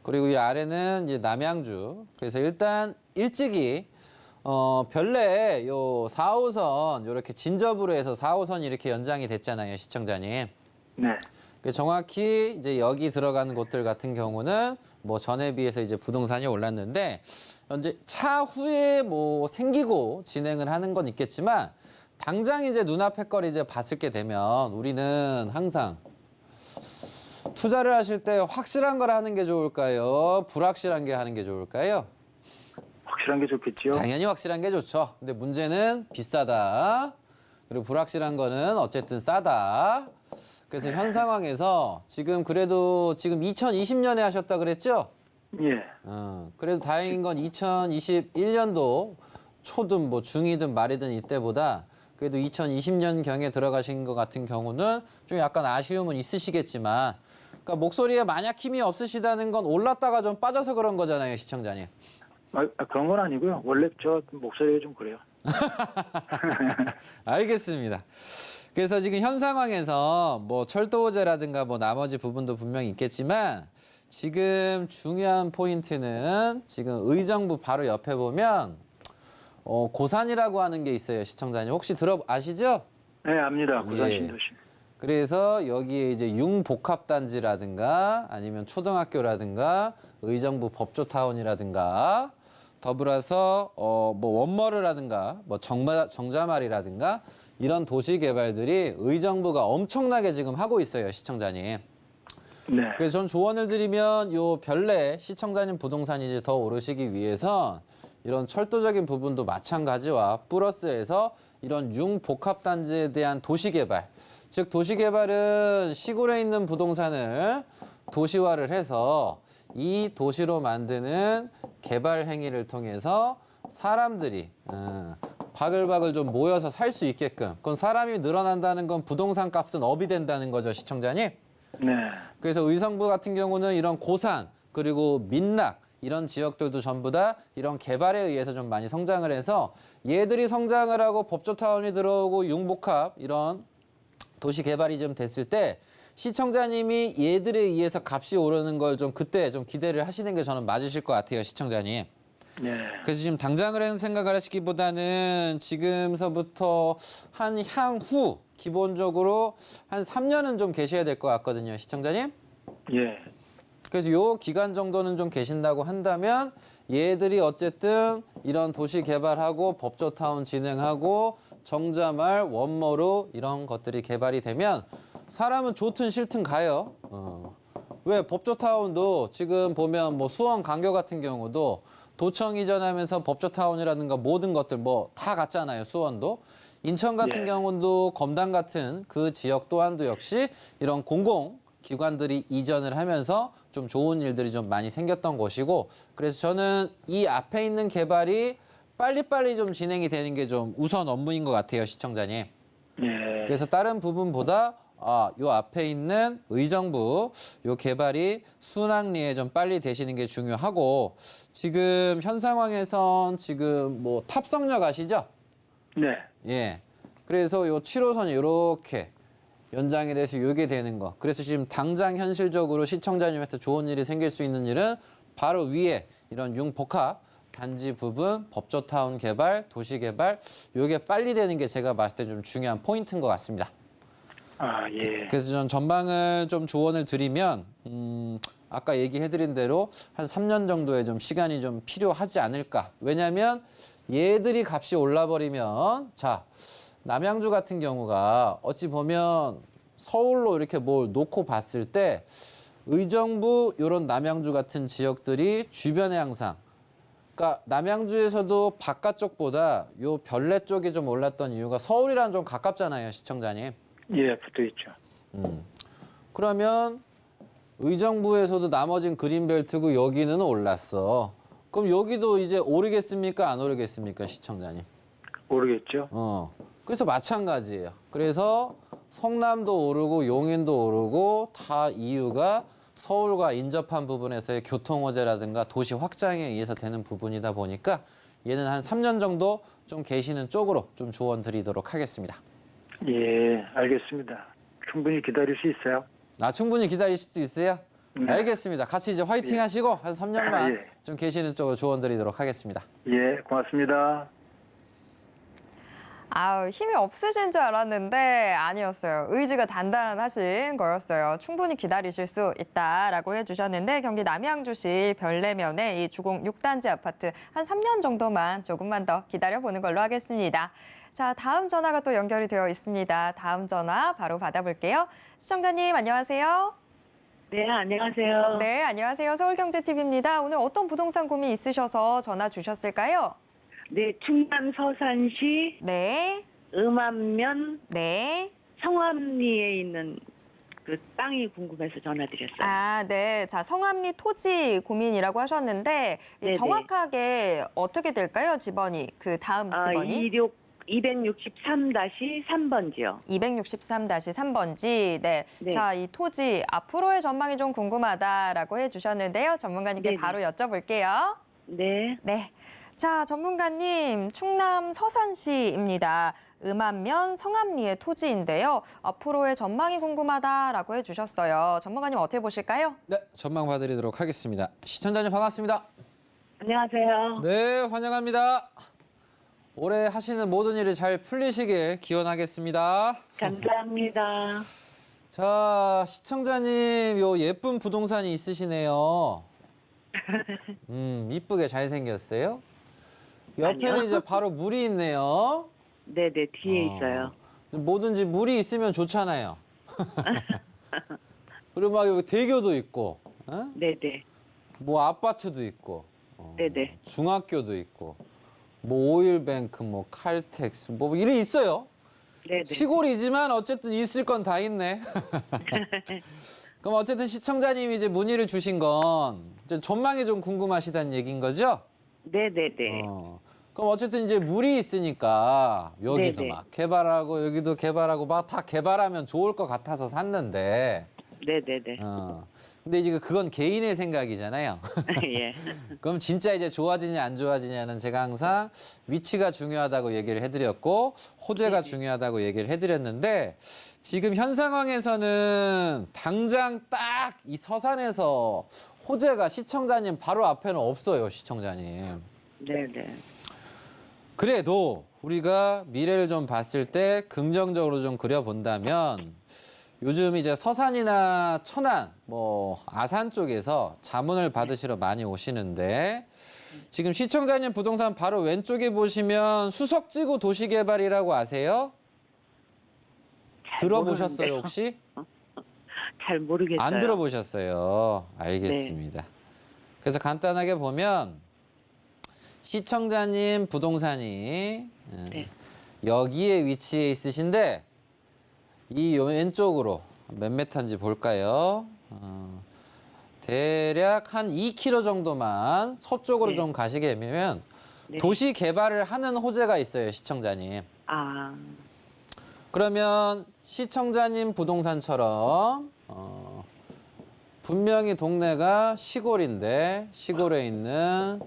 그리고 이 아래는 이제 남양주. 그래서 일단 일찍이 별내에 요 4호선 이렇게 진접으로 해서 4호선이 이렇게 연장이 됐잖아요, 시청자님. 네. 정확히 이제 여기 들어가는 곳들 같은 경우는 뭐 전에 비해서 이제 부동산이 올랐는데 현재 차후에 뭐 생기고 진행을 하는 건 있겠지만 당장 이제 눈앞의 걸 이제 봤을 게 되면 우리는 항상 투자를 하실 때 확실한 걸 하는 게 좋을까요? 불확실한 게 하는 게 좋을까요? 확실한 게 좋겠죠. 당연히 확실한 게 좋죠. 근데 문제는 비싸다. 그리고 불확실한 거는 어쨌든 싸다. 그래서 현 상황에서 지금 그래도 지금 2020년에 하셨다 그랬죠? 예. 그래도 다행인 건 2021년도 초든 뭐 중이든 말이든 이때보다 그래도 2020년 경에 들어가신 것 같은 경우는 좀 약간 아쉬움은 있으시겠지만 그러니까 목소리에 만약 힘이 없으시다는 건 올랐다가 좀 빠져서 그런 거잖아요, 시청자님. 그런 건 아니고요. 원래 저 목소리가 좀 그래요. 알겠습니다. 그래서 지금 현 상황에서 뭐 철도호재라든가 뭐 나머지 부분도 분명히 있겠지만 지금 중요한 포인트는 지금 의정부 바로 옆에 보면 고산이라고 하는 게 있어요, 시청자님. 혹시 아시죠? 네, 압니다. 부산 예. 신도시. 그래서 여기에 이제 융복합단지라든가 아니면 초등학교라든가 의정부 법조타운이라든가 더불어서 뭐 원머르라든가 뭐 정자말이라든가 이런 도시 개발들이 의정부가 엄청나게 지금 하고 있어요, 시청자님. 네. 그래서 전 조언을 드리면 요 별내 시청자님 부동산이 이제 더 오르시기 위해선 이런 철도적인 부분도 마찬가지와 플러스해서 이런 융복합단지에 대한 도시개발, 즉 도시개발은 시골에 있는 부동산을 도시화를 해서 이 도시로 만드는 개발 행위를 통해서 사람들이 바글바글 좀 모여서 살 수 있게끔. 그건 사람이 늘어난다는 건 부동산 값은 업이 된다는 거죠, 시청자님. 네. 그래서 의정부 같은 경우는 이런 고산 그리고 민락 이런 지역들도 전부 다 이런 개발에 의해서 좀 많이 성장을 해서 얘들이 성장을 하고 법조타운이 들어오고 융복합 이런 도시 개발이 좀 됐을 때 시청자님이 얘들에 의해서 값이 오르는 걸 좀 그때 좀 기대를 하시는 게 저는 맞으실 것 같아요, 시청자님. 네. 그래서 지금 당장을 생각을 하시기보다는 지금서부터 한 향후 기본적으로 한 3년은 좀 계셔야 될 것 같거든요, 시청자님. 예. 그래서 요 기간 정도는 좀 계신다고 한다면 얘들이 어쨌든 이런 도시 개발하고 법조타운 진행하고 정자말, 원모로 이런 것들이 개발이 되면 사람은 좋든 싫든 가요. 왜 법조타운도 지금 보면 뭐 수원 강교 같은 경우도 도청 이전하면서 법조타운이라든가 모든 것들 뭐 다 갔잖아요, 수원도. 인천 같은 예. 경우도 검단 같은 그 지역 또한도 역시 이런 공공기관들이 이전을 하면서 좀 좋은 일들이 좀 많이 생겼던 곳이고, 그래서 저는 이 앞에 있는 개발이 빨리빨리 좀 진행이 되는 게 좀 우선 업무인 것 같아요, 시청자님. 예. 그래서 다른 부분보다 요 앞에 있는 의정부 요 개발이 순항리에 좀 빨리 되시는 게 중요하고, 지금 현 상황에선 지금 뭐 탑성역 아시죠? 네. 예. 그래서 요 7호선이 이렇게 연장이 돼서 요게 되는 거. 그래서 지금 당장 현실적으로 시청자님한테 좋은 일이 생길 수 있는 일은 바로 위에 이런 융복합 단지 부분, 법조타운 개발, 도시 개발, 요게 빨리 되는 게 제가 봤을 때 좀 중요한 포인트인 것 같습니다. 아, 예. 그래서 전 전망을 좀 조언을 드리면 아까 얘기해드린 대로 한 3년 정도의 좀 시간이 좀 필요하지 않을까. 왜냐하면 얘들이 값이 올라버리면 자 남양주 같은 경우가 어찌 보면 서울로 이렇게 뭘 놓고 봤을 때 의정부 이런 남양주 같은 지역들이 주변에 항상 그러니까 남양주에서도 바깥쪽보다 요 별내 쪽이 좀 올랐던 이유가 서울이랑 좀 가깝잖아요, 시청자님. 예, 붙어 있죠. 그러면 의정부에서도 나머진 그린벨트고 여기는 올랐어. 그럼 여기도 이제 오르겠습니까? 안 오르겠습니까? 시청자님. 모르겠죠. 그래서 마찬가지예요. 그래서 성남도 오르고 용인도 오르고 다 이유가 서울과 인접한 부분에서의 교통호재라든가 도시 확장에 의해서 되는 부분이다 보니까 얘는 한 3년 정도 좀 계시는 쪽으로 좀 조언 드리도록 하겠습니다. 예, 알겠습니다. 충분히 기다릴 수 있어요. 충분히 기다리실 수 있어요? 네. 알겠습니다. 같이 이제 화이팅 하시고 한 3년만 예. 좀 계시는 쪽으로 조언 드리도록 하겠습니다. 예, 고맙습니다. 아우, 힘이 없으신 줄 알았는데 아니었어요. 의지가 단단하신 거였어요. 충분히 기다리실 수 있다라고 해주셨는데 경기 남양주시 별내면의 이 주공 6단지 아파트 한 3년 정도만 조금만 더 기다려보는 걸로 하겠습니다. 자, 다음 전화가 또 연결이 되어 있습니다. 다음 전화 바로 받아볼게요. 시청자님 안녕하세요. 네, 안녕하세요. 네, 안녕하세요. 서울경제TV입니다. 오늘 어떤 부동산 고민 있으셔서 전화 주셨을까요? 네, 충남 서산시 네, 음암면 네. 성암리에 있는 그 땅이 궁금해서 전화드렸어요. 아, 네. 자, 성암리 토지 고민이라고 하셨는데 이 네네. 정확하게 어떻게 될까요? 집번이, 그 다음 집번이? 263-3번지요. 263-3번지. 네. 네. 자, 이 토지 앞으로의 전망이 좀 궁금하다라고 해주셨는데요. 전문가님께 네네. 바로 여쭤볼게요. 네. 네. 자, 전문가님, 충남 서산시입니다. 음암면 성암리의 토지인데요. 앞으로의 전망이 궁금하다라고 해주셨어요. 전문가님 어떻게 보실까요? 네, 전망 봐드리도록 하겠습니다. 시청자님 반갑습니다. 안녕하세요. 네, 환영합니다. 올해 하시는 모든 일이 잘 풀리시길 기원하겠습니다. 감사합니다. 자, 시청자님 요 예쁜 부동산이 있으시네요. 이쁘게 잘 생겼어요. 옆에는 아니요. 이제 바로 물이 있네요. 네네, 뒤에 있어요. 뭐든지 물이 있으면 좋잖아요. 그리고 막 여기 대교도 있고, 어? 네네. 뭐 아파트도 있고, 네네. 중학교도 있고, 뭐 오일뱅크, 뭐 칼텍스, 뭐 이래 있어요. 네네. 시골이지만 어쨌든 있을 건 다 있네. 그럼 어쨌든 시청자님이 이제 문의를 주신 건 이제 전망이 좀 궁금하시다는 얘기인 거죠? 네네네. 그럼 어쨌든 이제 물이 있으니까 여기도 네네. 막 개발하고 여기도 개발하고 막 다 개발하면 좋을 것 같아서 샀는데, 네네네. 근데 이제 그건 개인의 생각이잖아요. 예. 그럼 진짜 이제 좋아지냐 안 좋아지냐는 제가 항상 위치가 중요하다고 얘기를 해드렸고 호재가 중요하다고 얘기를 해드렸는데 지금 현 상황에서는 당장 딱 이 서산에서 호재가 시청자님 바로 앞에는 없어요, 시청자님. 네네. 그래도 우리가 미래를 좀 봤을 때 긍정적으로 좀 그려본다면 요즘 이제 서산이나 천안, 뭐 아산 쪽에서 자문을 받으시러 많이 오시는데 지금 시청자님 부동산 바로 왼쪽에 보시면 수석지구 도시개발이라고 아세요? 잘 들어보셨어요 모르는데요. 혹시? 잘 모르겠어요. 안 들어보셨어요. 알겠습니다. 그래서 간단하게 보면 시청자님 부동산이 네. 여기에 위치해 있으신데 이 왼쪽으로 몇 메타인지 볼까요? 대략 한 2km 정도만 서쪽으로 네. 좀 가시게 되면 네. 도시 개발을 하는 호재가 있어요, 시청자님. 아, 그러면 시청자님 부동산처럼 분명히 동네가 시골인데 시골에 있는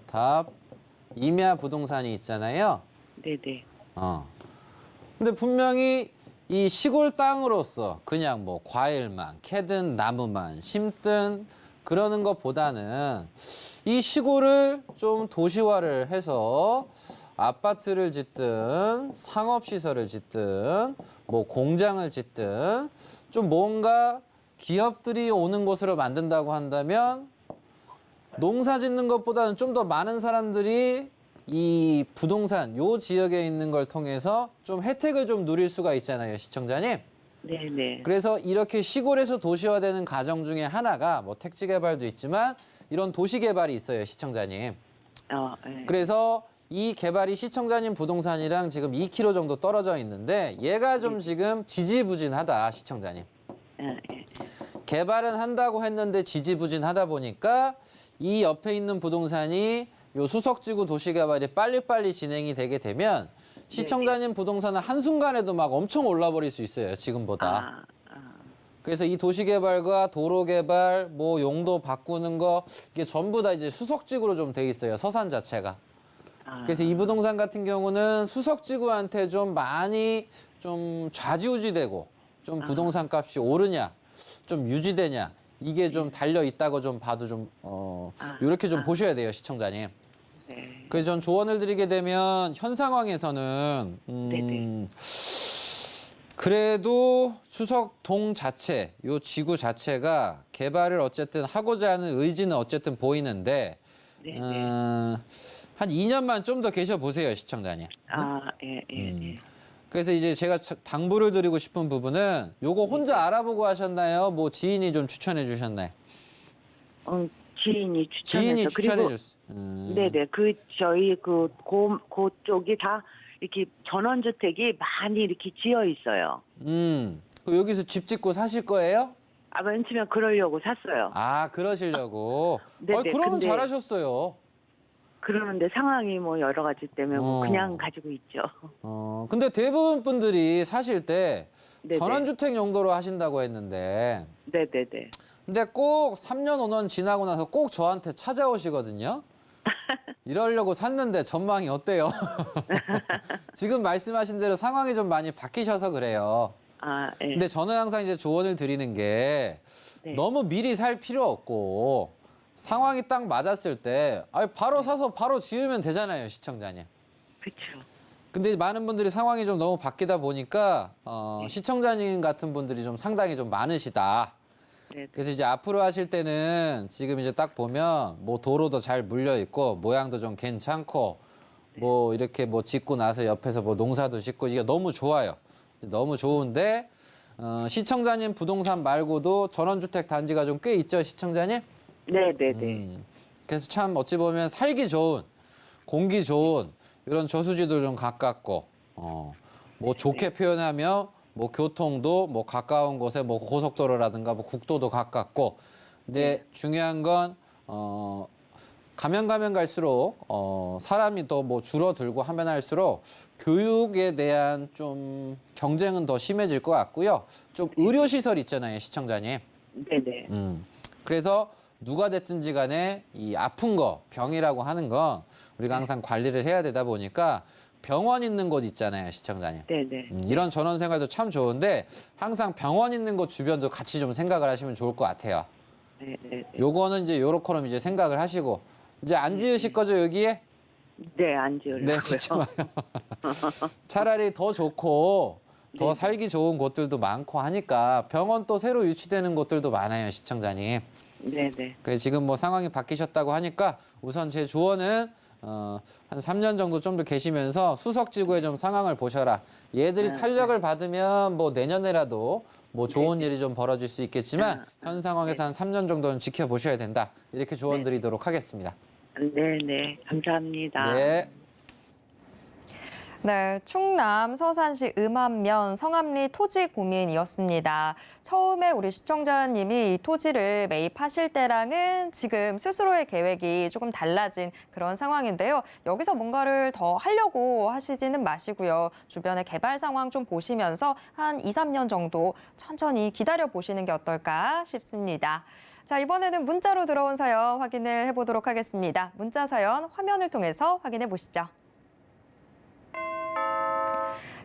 답, 임야 부동산이 있잖아요. 네네. 근데 분명히 이 시골 땅으로서 그냥 뭐 과일만 캐든 나무만 심든 그러는 것보다는 이 시골을 좀 도시화를 해서 아파트를 짓든 상업시설을 짓든 뭐 공장을 짓든 좀 뭔가 기업들이 오는 곳으로 만든다고 한다면 농사 짓는 것보다는 좀 더 많은 사람들이 이 부동산 요 지역에 있는 걸 통해서 좀 혜택을 좀 누릴 수가 있잖아요, 시청자님. 네네. 그래서 이렇게 시골에서 도시화되는 과정 중에 하나가 뭐 택지 개발도 있지만 이런 도시 개발이 있어요, 시청자님. 네. 그래서 이 개발이 시청자님 부동산이랑 지금 2km 정도 떨어져 있는데 얘가 좀 지금 지지부진하다, 시청자님. 예. 개발은 한다고 했는데 지지부진하다 보니까 이 옆에 있는 부동산이 요 수석지구 도시개발이 빨리빨리 진행이 되게 되면 시청자님 부동산은 한순간에도 막 엄청 올라버릴 수 있어요, 지금보다. 그래서 이 도시개발과 도로개발, 뭐 용도 바꾸는 거 이게 전부 다 이제 수석지구로 좀 돼 있어요, 서산 자체가. 그래서 이 부동산 같은 경우는 수석지구한테 좀 많이 좀 좌지우지되고 좀 부동산 값이 오르냐, 좀 유지되냐 이게 좀 달려 있다고 좀 봐도 좀 이렇게 좀 보셔야 돼요, 시청자님. 네. 그래서 전 조언을 드리게 되면 현 상황에서는 네네. 그래도 수석동 자체, 요 지구 자체가 개발을 어쨌든 하고자 하는 의지는 어쨌든 보이는데 네네. 한 2년만 좀 더 계셔 보세요, 시청자님. 예. 그래서 이제 제가 당부를 드리고 싶은 부분은 요거 혼자 알아보고 하셨나요? 뭐 지인이 좀 추천해 주셨나요? 지인이 추천해서. 지인이 추천해 그리고 줬어요. 네네. 저희 그쪽이 다 이렇게 전원주택이 많이 이렇게 지어 있어요. 그 여기서 집 짓고 사실 거예요? 맨 처음에 그러려고 샀어요. 아, 그러시려고. 네네, 그러면 근데- 잘하셨어요. 그러는데 상황이 뭐 여러 가지 때문에 뭐 어. 그냥 가지고 있죠. 근데 대부분 분들이 사실 때 네네. 전원주택 용도로 하신다고 했는데 네네네. 근데 꼭 3년, 5년 지나고 나서 꼭 저한테 찾아오시거든요. 이러려고 샀는데 전망이 어때요? 지금 말씀하신 대로 상황이 좀 많이 바뀌셔서 그래요. 예. 근데 저는 항상 이제 조언을 드리는 게 네. 너무 미리 살 필요 없고 상황이 딱 맞았을 때 바로 사서 바로 지으면 되잖아요, 시청자님. 그렇죠. 근데 많은 분들이 상황이 좀 너무 바뀌다 보니까 시청자님 같은 분들이 좀 상당히 좀 많으시다. 네. 그래서 이제 앞으로 하실 때는 지금 이제 딱 보면 뭐 도로도 잘 물려 있고 모양도 좀 괜찮고 뭐 이렇게 뭐 짓고 나서 옆에서 뭐 농사도 짓고 이게 너무 좋아요. 너무 좋은데 시청자님 부동산 말고도 전원주택 단지가 좀 꽤 있죠, 시청자님? 네네네. 그래서 참 어찌 보면 살기 좋은, 공기 좋은 이런 저수지도 좀 가깝고, 뭐 좋게 표현하면 뭐 교통도 뭐 가까운 곳에 뭐 고속도로라든가 뭐 국도도 가깝고, 근데 중요한 건 가면 갈수록 사람이 더 뭐 줄어들고 하면 할수록 교육에 대한 좀 경쟁은 더 심해질 것 같고요. 좀 의료 시설 있잖아요, 시청자님. 네네. 그래서 누가 됐든지 간에 이 아픈 거, 병이라고 하는 건 우리가 항상 관리를 해야 되다 보니까 병원 있는 곳 있잖아요, 시청자님. 네네. 이런 전원 생활도 참 좋은데 항상 병원 있는 곳 주변도 같이 좀 생각을 하시면 좋을 것 같아요. 네네. 요거는 이제 요렇게럼 이제 생각을 하시고 이제 안 지으실 거죠, 여기에? 네, 안 지으려고요. 네, 진짜 마요. 차라리 더 좋고 더 네. 살기 좋은 곳들도 많고 하니까 병원 또 새로 유치되는 곳들도 많아요, 시청자님. 네네. 그래서 지금 뭐 상황이 바뀌셨다고 하니까 우선 제 조언은 한 3년 정도 좀 더 계시면서 수석지구의 좀 상황을 보셔라. 얘들이 탄력을 받으면 뭐 내년에라도 뭐 좋은 일이 좀 벌어질 수 있겠지만 현 상황에서 한 3년 정도는 지켜보셔야 된다. 이렇게 조언 드리도록 하겠습니다. 네네. 감사합니다. 네. 네, 충남 서산시 음암면 성암리 토지 고민이었습니다. 처음에 우리 시청자님이 이 토지를 매입하실 때랑은 지금 스스로의 계획이 조금 달라진 그런 상황인데요. 여기서 뭔가를 더 하려고 하시지는 마시고요. 주변의 개발 상황 좀 보시면서 한 2, 3년 정도 천천히 기다려 보시는 게 어떨까 싶습니다. 자, 이번에는 문자로 들어온 사연 확인을 해보도록 하겠습니다. 문자 사연 화면을 통해서 확인해 보시죠.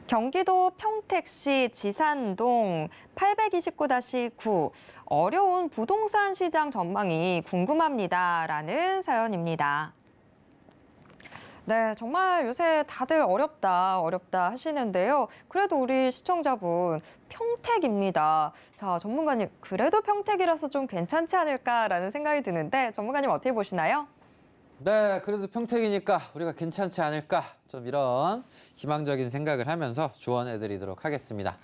경기도 평택시 지산동 829-9 어려운 부동산 시장 전망이 궁금합니다라는 사연입니다. 네, 정말 요새 다들 어렵다 하시는데요. 그래도 우리 시청자분 평택입니다. 자, 전문가님, 그래도 평택이라서 좀 괜찮지 않을까라는 생각이 드는데 전문가님 어떻게 보시나요? 네, 그래도 평택이니까 우리가 괜찮지 않을까 좀 이런 희망적인 생각을 하면서 조언해 드리도록 하겠습니다.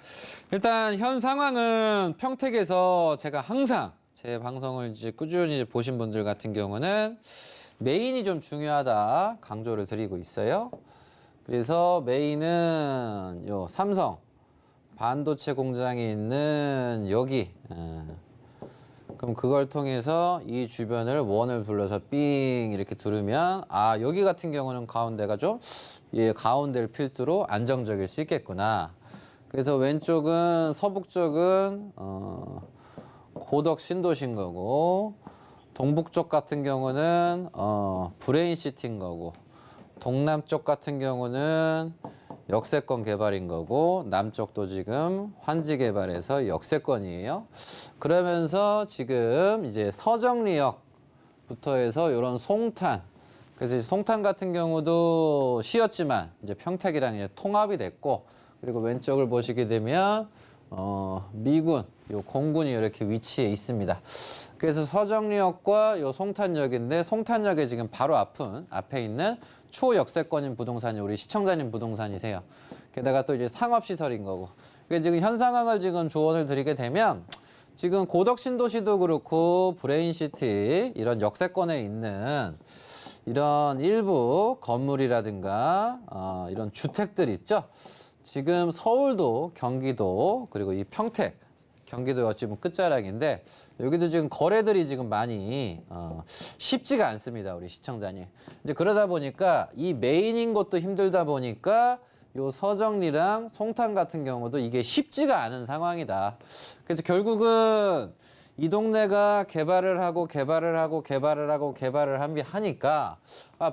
일단 현 상황은 평택에서 제가 항상 제 방송을 이제 꾸준히 보신 분들 같은 경우는 메인이 좀 중요하다 강조를 드리고 있어요. 그래서 메인은 요 삼성 반도체 공장이 있는 여기 그럼 그걸 통해서 이 주변을 원을 불러서 삥 이렇게 두르면 아 여기 같은 경우는 가운데가 좀 가운데를 필두로 안정적일 수 있겠구나. 그래서 왼쪽은 서북 쪽은 고덕 신도시인 거고 동북쪽 같은 경우는 브레인시티인 거고 동남쪽 같은 경우는 역세권 개발인 거고 남쪽도 지금 환지 개발해서 역세권이에요. 그러면서 지금 이제 서정리역부터 해서 이런 송탄 그래서 송탄 같은 경우도 시였지만 이제 평택이랑 이제 통합이 됐고 그리고 왼쪽을 보시게 되면 미군 요 공군이 이렇게 위치해 있습니다. 그래서 서정리역과 요 송탄역인데 송탄역에 지금 바로 앞에 있는 초역세권인 부동산이 우리 시청자님 부동산이세요. 게다가 또 이제 상업시설인 거고. 그게 지금 현 상황을 지금 조언을 드리게 되면 지금 고덕 신도시도 그렇고 브레인시티 이런 역세권에 있는 이런 일부 건물이라든가 이런 주택들 있죠. 지금 서울도 경기도 그리고 이 평택 경기도 어찌 보면 끝자락인데 여기도 지금 거래들이 지금 많이 쉽지가 않습니다. 우리 시청자님. 이제 그러다 보니까 이 메인인 것도 힘들다 보니까 요 서정리랑 송탄 같은 경우도 이게 쉽지가 않은 상황이다. 그래서 결국은 이 동네가 개발을 하니까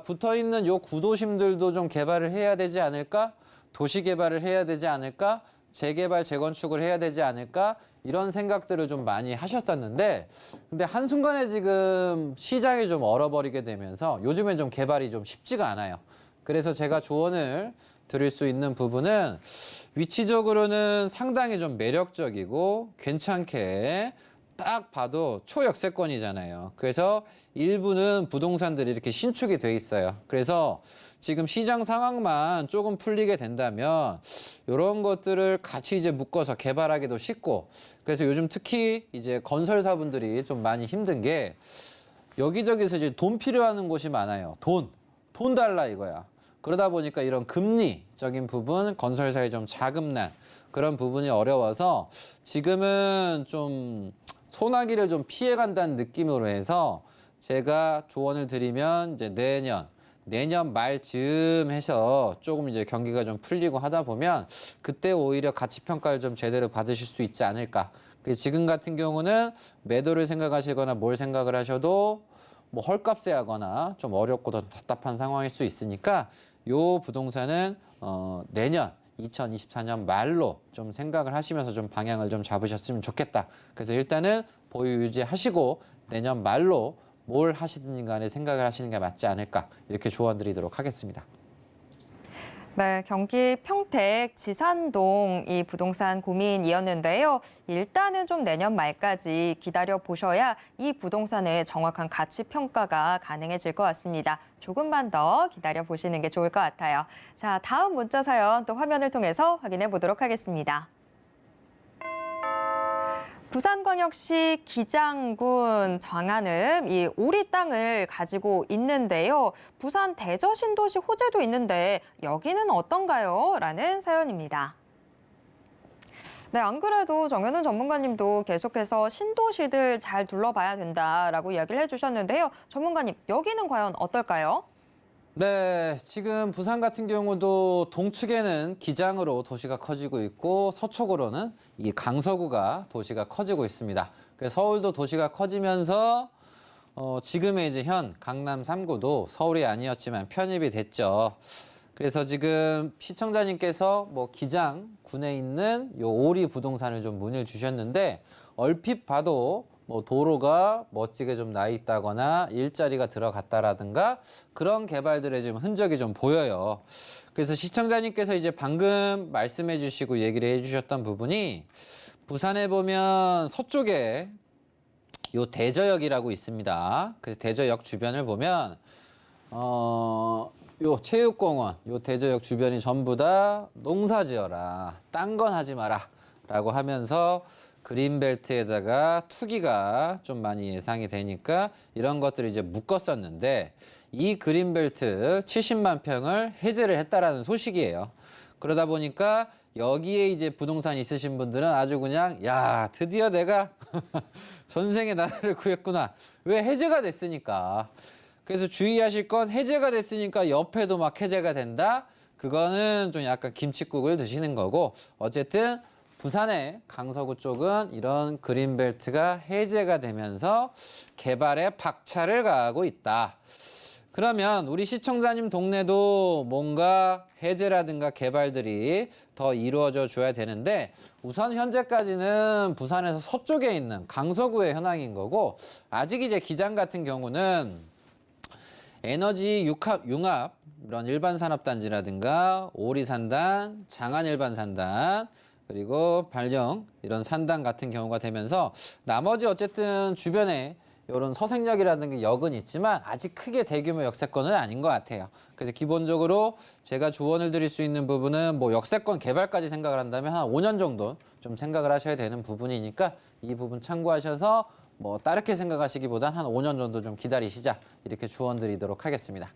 붙어 있는 요 구도심들도 좀 개발을 해야 되지 않을까? 도시 개발을 해야 되지 않을까? 재개발, 재건축을 해야 되지 않을까? 이런 생각들을 좀 많이 하셨었는데 근데 한순간에 지금 시장이 좀 얼어버리게 되면서 요즘엔 좀 개발이 좀 쉽지가 않아요. 그래서 제가 조언을 드릴 수 있는 부분은 위치적으로는 상당히 좀 매력적이고 괜찮게 딱 봐도 초역세권이잖아요. 그래서 일부는 부동산들이 이렇게 신축이 돼 있어요. 그래서 지금 시장 상황만 조금 풀리게 된다면 이런 것들을 같이 이제 묶어서 개발하기도 쉽고, 그래서 요즘 특히 이제 건설사분들이 좀 많이 힘든 게 여기저기서 이제 돈 필요하는 곳이 많아요. 돈 달라 이거야. 그러다 보니까 이런 금리적인 부분, 건설사의 좀 자금난 그런 부분이 어려워서 지금은 좀 소나기를 좀 피해간다는 느낌으로 해서 제가 조언을 드리면 이제 내년 말쯤 해서 조금 이제 경기가 좀 풀리고 하다 보면 그때 오히려 가치 평가를 좀 제대로 받으실 수 있지 않을까. 지금 같은 경우는 매도를 생각하시거나 뭘 생각을 하셔도 뭐 헐값에 하거나 좀 어렵고 더 답답한 상황일 수 있으니까 요 부동산은 내년 2024년 말로 좀 생각을 하시면서 좀 방향을 좀 잡으셨으면 좋겠다. 그래서 일단은 보유 유지하시고 내년 말로 뭘 하시든지 간에 생각을 하시는 게 맞지 않을까, 이렇게 조언 드리도록 하겠습니다. 네, 경기 평택 지산동 이 부동산 고민이었는데요. 일단은 좀 내년 말까지 기다려 보셔야 이 부동산의 정확한 가치 평가가 가능해질 것 같습니다. 조금만 더 기다려 보시는 게 좋을 것 같아요. 자, 다음 문자 사연 또 화면을 통해서 확인해 보도록 하겠습니다. 부산광역시 기장군 장안읍 이 오리 땅을 가지고 있는데요. 부산 대저신도시 호재도 있는데 여기는 어떤가요? 라는 사연입니다. 네, 안 그래도 정현훈 전문가님도 계속해서 신도시들 잘 둘러봐야 된다라고 이야기를 해주셨는데요. 전문가님, 여기는 과연 어떨까요? 네, 지금 부산 같은 경우도 동측에는 기장으로 도시가 커지고 있고 서쪽으로는 이 강서구가 도시가 커지고 있습니다. 그래서 서울도 도시가 커지면서 지금의 이제 현 강남 3구도 서울이 아니었지만 편입이 됐죠. 그래서 지금 시청자님께서 뭐 기장군에 있는 요 오리 부동산을 좀 문의를 주셨는데 얼핏 봐도 뭐 도로가 멋지게 좀 나 있다거나 일자리가 들어갔다라든가 그런 개발들의 지금 흔적이 좀 보여요. 그래서 시청자님께서 이제 방금 말씀해 주시고 얘기를 해 주셨던 부분이 부산에 보면 서쪽에 요 대저역이라고 있습니다. 그래서 대저역 주변을 보면 요 체육공원, 요 대저역 주변이 전부 다 농사 지어라, 딴 건 하지 마라 라고 하면서 그린벨트에다가 투기가 좀 많이 예상이 되니까 이런 것들을 이제 묶었었는데 이 그린벨트 70만 평을 해제를 했다라는 소식이에요. 그러다 보니까 여기에 이제 부동산 있으신 분들은 아주 그냥 야, 드디어 내가 전생에 나라를 구했구나. 왜 해제가 됐으니까. 그래서 주의하실 건 해제가 됐으니까 옆에도 막 해제가 된다. 그거는 좀 약간 김칫국을 드시는 거고 어쨌든 부산의 강서구 쪽은 이런 그린벨트가 해제가 되면서 개발에 박차를 가하고 있다. 그러면 우리 시청자님 동네도 뭔가 해제라든가 개발들이 더 이루어져 줘야 되는데 우선 현재까지는 부산에서 서쪽에 있는 강서구의 현황인 거고 아직 이제 기장 같은 경우는 에너지 융합 이런 일반 산업단지라든가 오리산단, 장안 일반 산단 그리고 발령 이런 산단 같은 경우가 되면서 나머지 어쨌든 주변에 이런 서생역이라든가 역은 있지만 아직 크게 대규모 역세권은 아닌 것 같아요. 그래서 기본적으로 제가 조언을 드릴 수 있는 부분은 뭐 역세권 개발까지 생각을 한다면 한 5년 정도 좀 생각을 하셔야 되는 부분이니까 이 부분 참고하셔서 뭐 다르게 생각하시기보단 한 5년 정도 좀 기다리시자 이렇게 조언 드리도록 하겠습니다.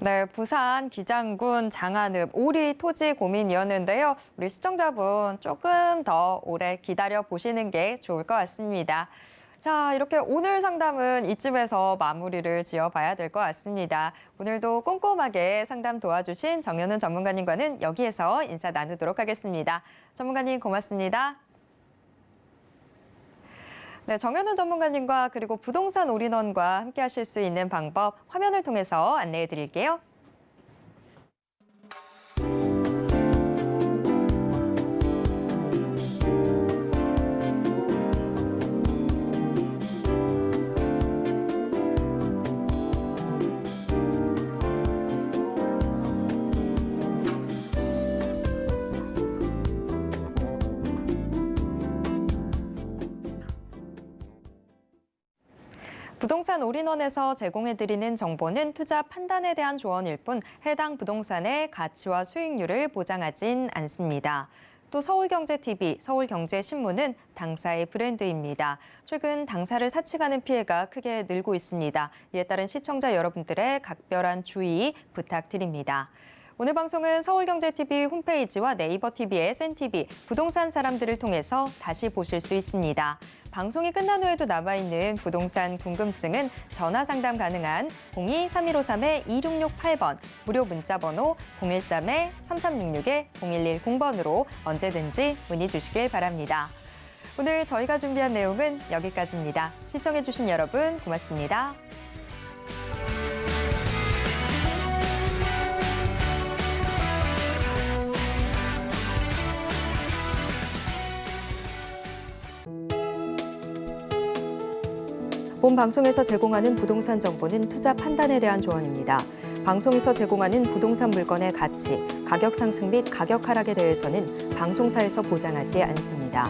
네, 부산 기장군 장안읍 오리 토지 고민이었는데요. 우리 시청자분 조금 더 오래 기다려 보시는 게 좋을 것 같습니다. 자, 이렇게 오늘 상담은 이쯤에서 마무리를 지어봐야 될 것 같습니다. 오늘도 꼼꼼하게 상담 도와주신 정현훈 전문가님과는 여기에서 인사 나누도록 하겠습니다. 전문가님 고맙습니다. 네, 정현훈 전문가님과 그리고 부동산 올인원과 함께 하실 수 있는 방법 화면을 통해서 안내해 드릴게요. 부동산 올인원에서 제공해드리는 정보는 투자 판단에 대한 조언일 뿐 해당 부동산의 가치와 수익률을 보장하진 않습니다. 또 서울경제TV, 서울경제신문은 당사의 브랜드입니다. 최근 당사를 사칭하는 피해가 크게 늘고 있습니다. 이에 따른 시청자 여러분들의 각별한 주의 부탁드립니다. 오늘 방송은 서울경제TV 홈페이지와 네이버TV의 SNTV, 부동산 사람들을 통해서 다시 보실 수 있습니다. 방송이 끝난 후에도 남아있는 부동산 궁금증은 전화 상담 가능한 02-3153-2668번, 무료 문자번호 013-3366-0110번으로 언제든지 문의 주시길 바랍니다. 오늘 저희가 준비한 내용은 여기까지입니다. 시청해주신 여러분 고맙습니다. 본 방송에서 제공하는 부동산 정보는 투자 판단에 대한 조언입니다. 방송에서 제공하는 부동산 물건의 가치, 가격 상승 및 가격 하락에 대해서는 방송사에서 보장하지 않습니다.